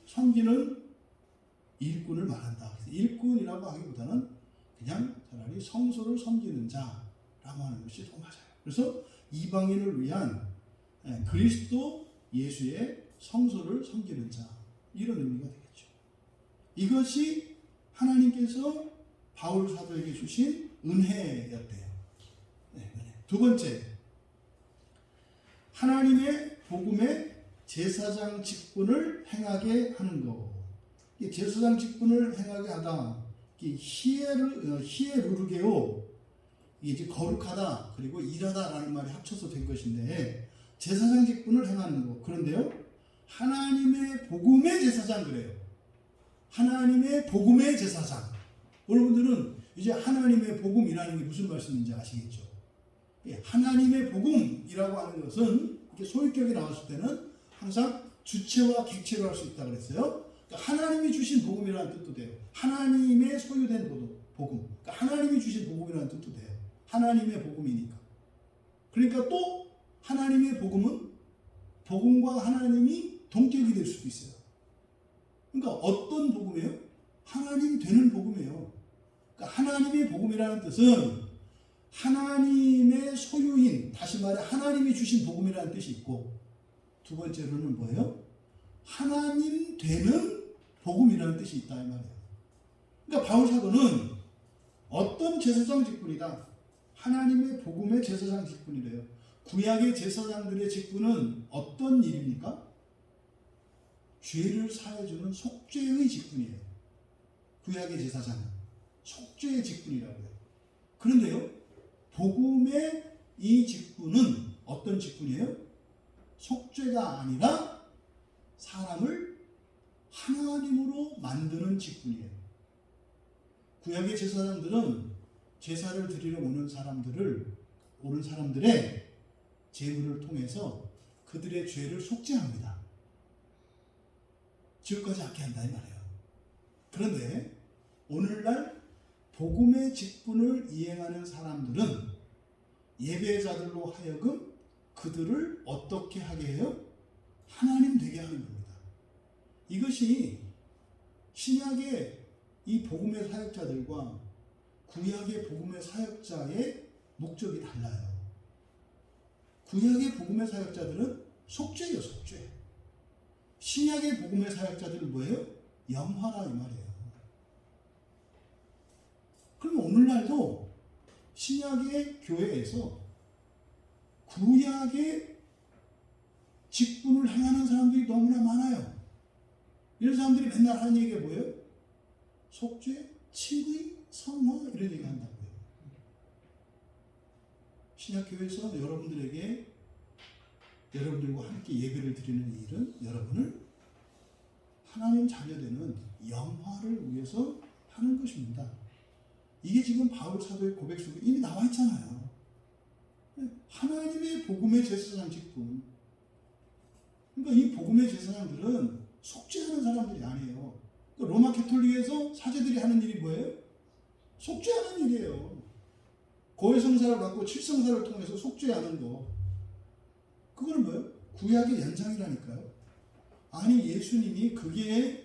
섬기는 일꾼을 말한다. 일꾼이라고 하기보다는 그냥 차라리 성소를 섬기는 자라고 하는 것이 더 맞아요. 그래서 이방인을 위한 그리스도 예수의 성소를 섬기는 자, 이런 의미가 되겠죠. 이것이 하나님께서 바울 사도에게 주신 은혜였대요. 네, 은혜. 두 번째, 하나님의 복음의 제사장 직분을 행하게 하는 것. 이 제사장 직분을 행하게 하다. 히에루르게오, 이게 거룩하다 그리고 일하다라는 말이 합쳐서 된 것인데, 제사장 직분을 행하는 것. 그런데요, 하나님의 복음의 제사장 그래요. 하나님의 복음의 제사장. 여러분들은 이제 하나님의 복음이라는 게 무슨 말씀인지 아시겠죠? 하나님의 복음이라고 하는 것은 이렇게 소유격이 나왔을 때는 항상 주체와 객체로 할 수 있다고 그랬어요. 그러니까 하나님이 주신 복음이라는 뜻도 돼요. 하나님의 소유된 복음. 그러니까 하나님이 주신 복음이라는 뜻도 돼요. 하나님의 복음이니까. 그러니까 또 하나님의 복음은 복음과 하나님이 동격이 될 수도 있어요. 그러니까 어떤 복음이에요? 하나님 되는 복음이에요. 그러니까 하나님의 복음이라는 뜻은 하나님의 소유인, 다시 말해 하나님이 주신 복음이라는 뜻이 있고, 두 번째로는 뭐예요? 하나님 되는 복음이라는 뜻이 있다 이 말이에요. 그러니까 바울 사도는 어떤 제사장 직분이다. 하나님의 복음의 제사장 직분이래요. 구약의 제사장들의 직분은 어떤 일입니까? 죄를 사해주는 속죄의 직분이에요. 구약의 제사장은 속죄의 직분이라고 해요. 그런데요, 복음의 이 직분은 어떤 직분이에요? 속죄가 아니라 사람을 하나님으로 만드는 직분이에요. 구약의 제사장들은 제사를 드리러 오는 사람들의 제물을 통해서 그들의 죄를 속죄합니다. 지옥까지 않게 한다 이 말이에요. 그런데 오늘날 복음의 직분을 이행하는 사람들은 예배자들로 하여금 그들을 어떻게 하게 해요? 하나님 되게 하는 겁니다. 이것이 신약의 이 복음의 사역자들과 구약의 복음의 사역자의 목적이 달라요. 구약의 복음의 사역자들은 속죄예요, 속죄. 신약의 복음의 사역자들은 뭐예요? 영화라 이 말이에요. 그러면 오늘날도 신약의 교회에서 구약의 직분을 행하는 사람들이 너무나 많아요. 이런 사람들이 맨날 하는 얘기가 뭐예요? 속죄, 칭의, 성화 이런 얘기 한다고요. 신약교회에서 여러분들과 함께 예배를 드리는 일은 여러분을 하나님 자녀되는 영화를 위해서 하는 것입니다. 이게 지금 바울 사도의 고백 속에 이미 나와 있잖아요. 하나님의 복음의 제사장 직분. 그러니까 이 복음의 제사장들은 속죄하는 사람들이 아니에요. 로마 캐톨릭에서 사제들이 하는 일이 뭐예요? 속죄하는 일이에요. 고해성사를 받고 칠성사를 통해서 속죄하는 거. 그거는 뭐예요? 구약의 연장이라니까요. 아니 예수님이 그게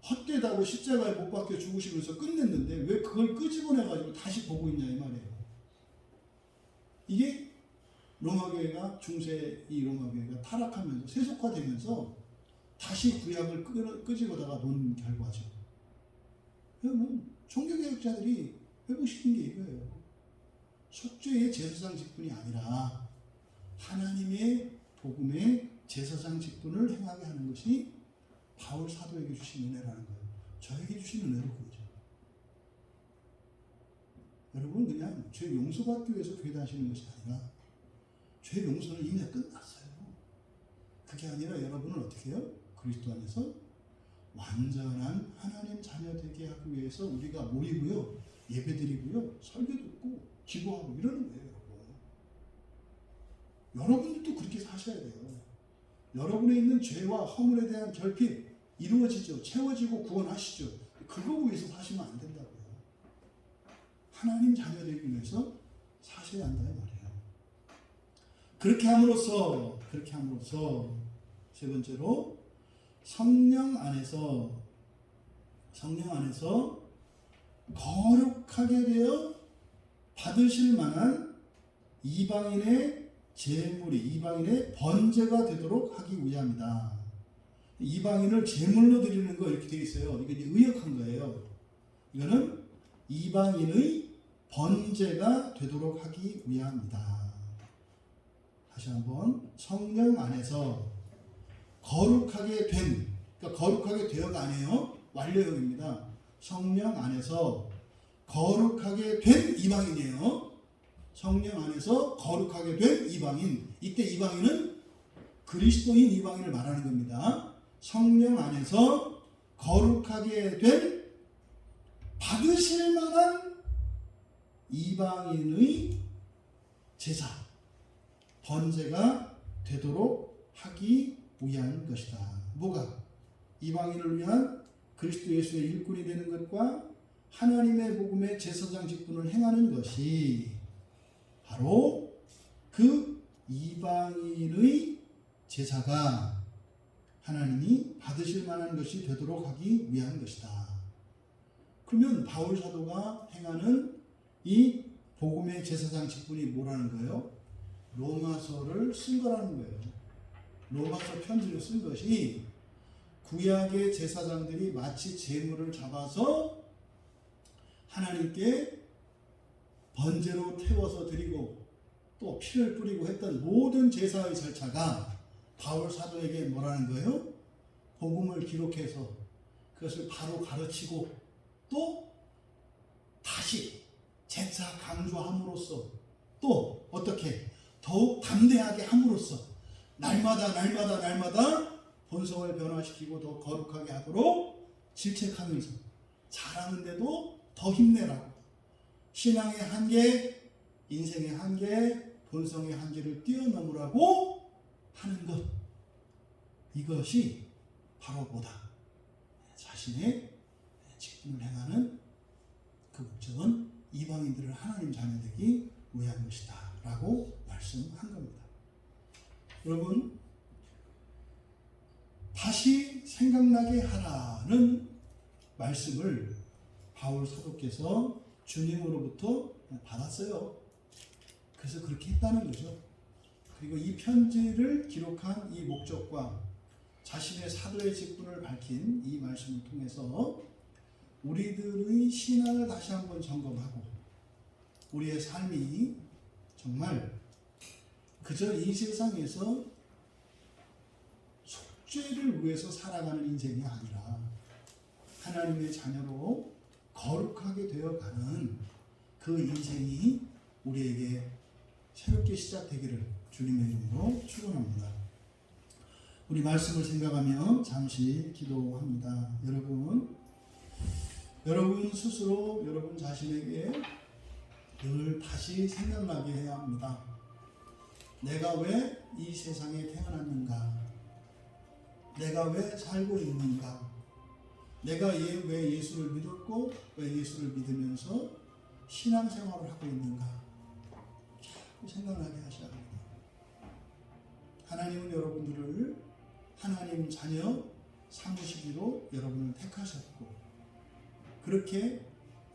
헛되다고 십자가에 못 박혀 죽으시면서 끝냈는데 왜 그걸 끄집어내가지고 다시 보고 있냐 이 말이에요. 이게 로마교회가 중세 이 로마교회가 타락하면서 세속화되면서 다시 구약을 끄집어다가 놓은 결과죠. 뭐 종교개혁자들이 하고 싶은 게 이거예요. 속죄의 제사장 직분이 아니라 하나님의 복음의 제사장 직분을 행하게 하는 것이 바울 사도에게 주신 은혜라는 거예요. 저에게 주신 은혜로 그거죠. 여러분 그냥 죄 용서받기 위해서 교회 다니시는 것이 아니라 죄 용서는 이미 끝났어요. 그게 아니라 여러분은 어떻게 해요? 그리스도 안에서 완전한 하나님 자녀 되게 하기 위해서 우리가 모이고요, 예배드리고요, 설교 듣고 기도하고 이러는 거예요. 여러분들도 그렇게 사셔야 돼요. 여러분에 있는 죄와 허물에 대한 결핍 이루어지죠. 채워지고 구원하시죠. 그거 위해서 사시면 안 된다고요. 하나님 자녀 되기 위해서 사셔야 한다 이 말이에요. 그렇게 함으로써 세 번째로 성령 안에서 거룩하게 되어 받으실 만한 이방인의 제물이 이방인의 번제가 되도록 하기 위함이다. 이방인을 제물로 드리는 거 이렇게 되어 있어요. 이게 이제 의역한 거예요. 이거는 이방인의 번제가 되도록 하기 위함이다. 다시 한번 성령 안에서 거룩하게 된, 그러니까 거룩하게 되어가 아니에요. 완료형입니다. 성령 안에서 거룩하게 된 이방인이에요. 성령 안에서 거룩하게 된 이방인. 이때 이방인은 그리스도인 이방인을 말하는 겁니다. 성령 안에서 거룩하게 된 받으실 만한 이방인의 제사, 번제가 되도록 하기 위한 것이다. 뭐가? 이방인을 위한 그리스도 예수의 일꾼이 되는 것과 하나님의 복음의 제사장 직분을 행하는 것이 바로 그 이방인의 제사가 하나님이 받으실 만한 것이 되도록 하기 위한 것이다. 그러면 바울 사도가 행하는 이 복음의 제사장 직분이 뭐라는 거예요? 로마서를 쓴 거라는 거예요. 로마서 편지를 쓴 것이 구약의 제사장들이 마치 제물을 잡아서 하나님께 번제로 태워서 드리고 또 피를 뿌리고 했던 모든 제사의 절차가 바울 사도에게 뭐라는 거예요? 복음을 기록해서 그것을 바로 가르치고 또 다시 재차 강조함으로써 또 어떻게 더욱 담대하게 함으로써 날마다 본성을 변화시키고 더 거룩하게 하도록 질책하면서 잘하는데도 더 힘내라고, 신앙의 한계, 인생의 한계, 본성의 한계를 뛰어넘으라고 하는 것, 이것이 바로 뭐다? 자신의 직분을 행하는 그 목적은 이방인들을 하나님 자녀되기 위한 것이다 라고 말씀한 겁니다. 여러분, 다시 생각나게 하라는 말씀을 바울 사도께서 주님으로부터 받았어요. 그래서 그렇게 했다는 거죠. 그리고 이 편지를 기록한 이 목적과 자신의 사도의 직분을 밝힌 이 말씀을 통해서 우리들의 신앙을 다시 한번 점검하고 우리의 삶이 정말 그저 이 세상에서 속죄를 위해서 살아가는 인생이 아니라 하나님의 자녀로 거룩하게 되어가는 그 인생이 우리에게 새롭게 시작되기를 주님의 이름으로 축원합니다. 우리 말씀을 생각하며 잠시 기도합니다. 여러분 스스로 여러분 자신에게 늘 다시 생각나게 해야 합니다. 내가 왜 이 세상에 태어났는가? 내가 왜 살고 있는가? 내가 왜 예수를 믿었고 왜 예수를 믿으면서 신앙생활을 하고 있는가? 자꾸 생각나게 하셔야 합니다. 하나님은 여러분들을 하나님 자녀 삼으시기로 여러분을 택하셨고 그렇게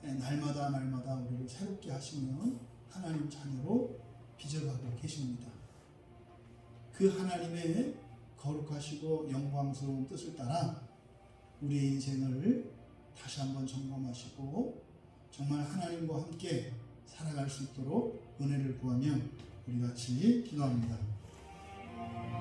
날마다 우리를 새롭게 하시며 하나님 자녀로 빚어가고 계십니다. 그 하나님의 거룩하시고 영광스러운 뜻을 따라 우리의 인생을 다시 한번 점검하시고 정말 하나님과 함께 살아갈 수 있도록 은혜를 구하며 우리 같이 기도합니다.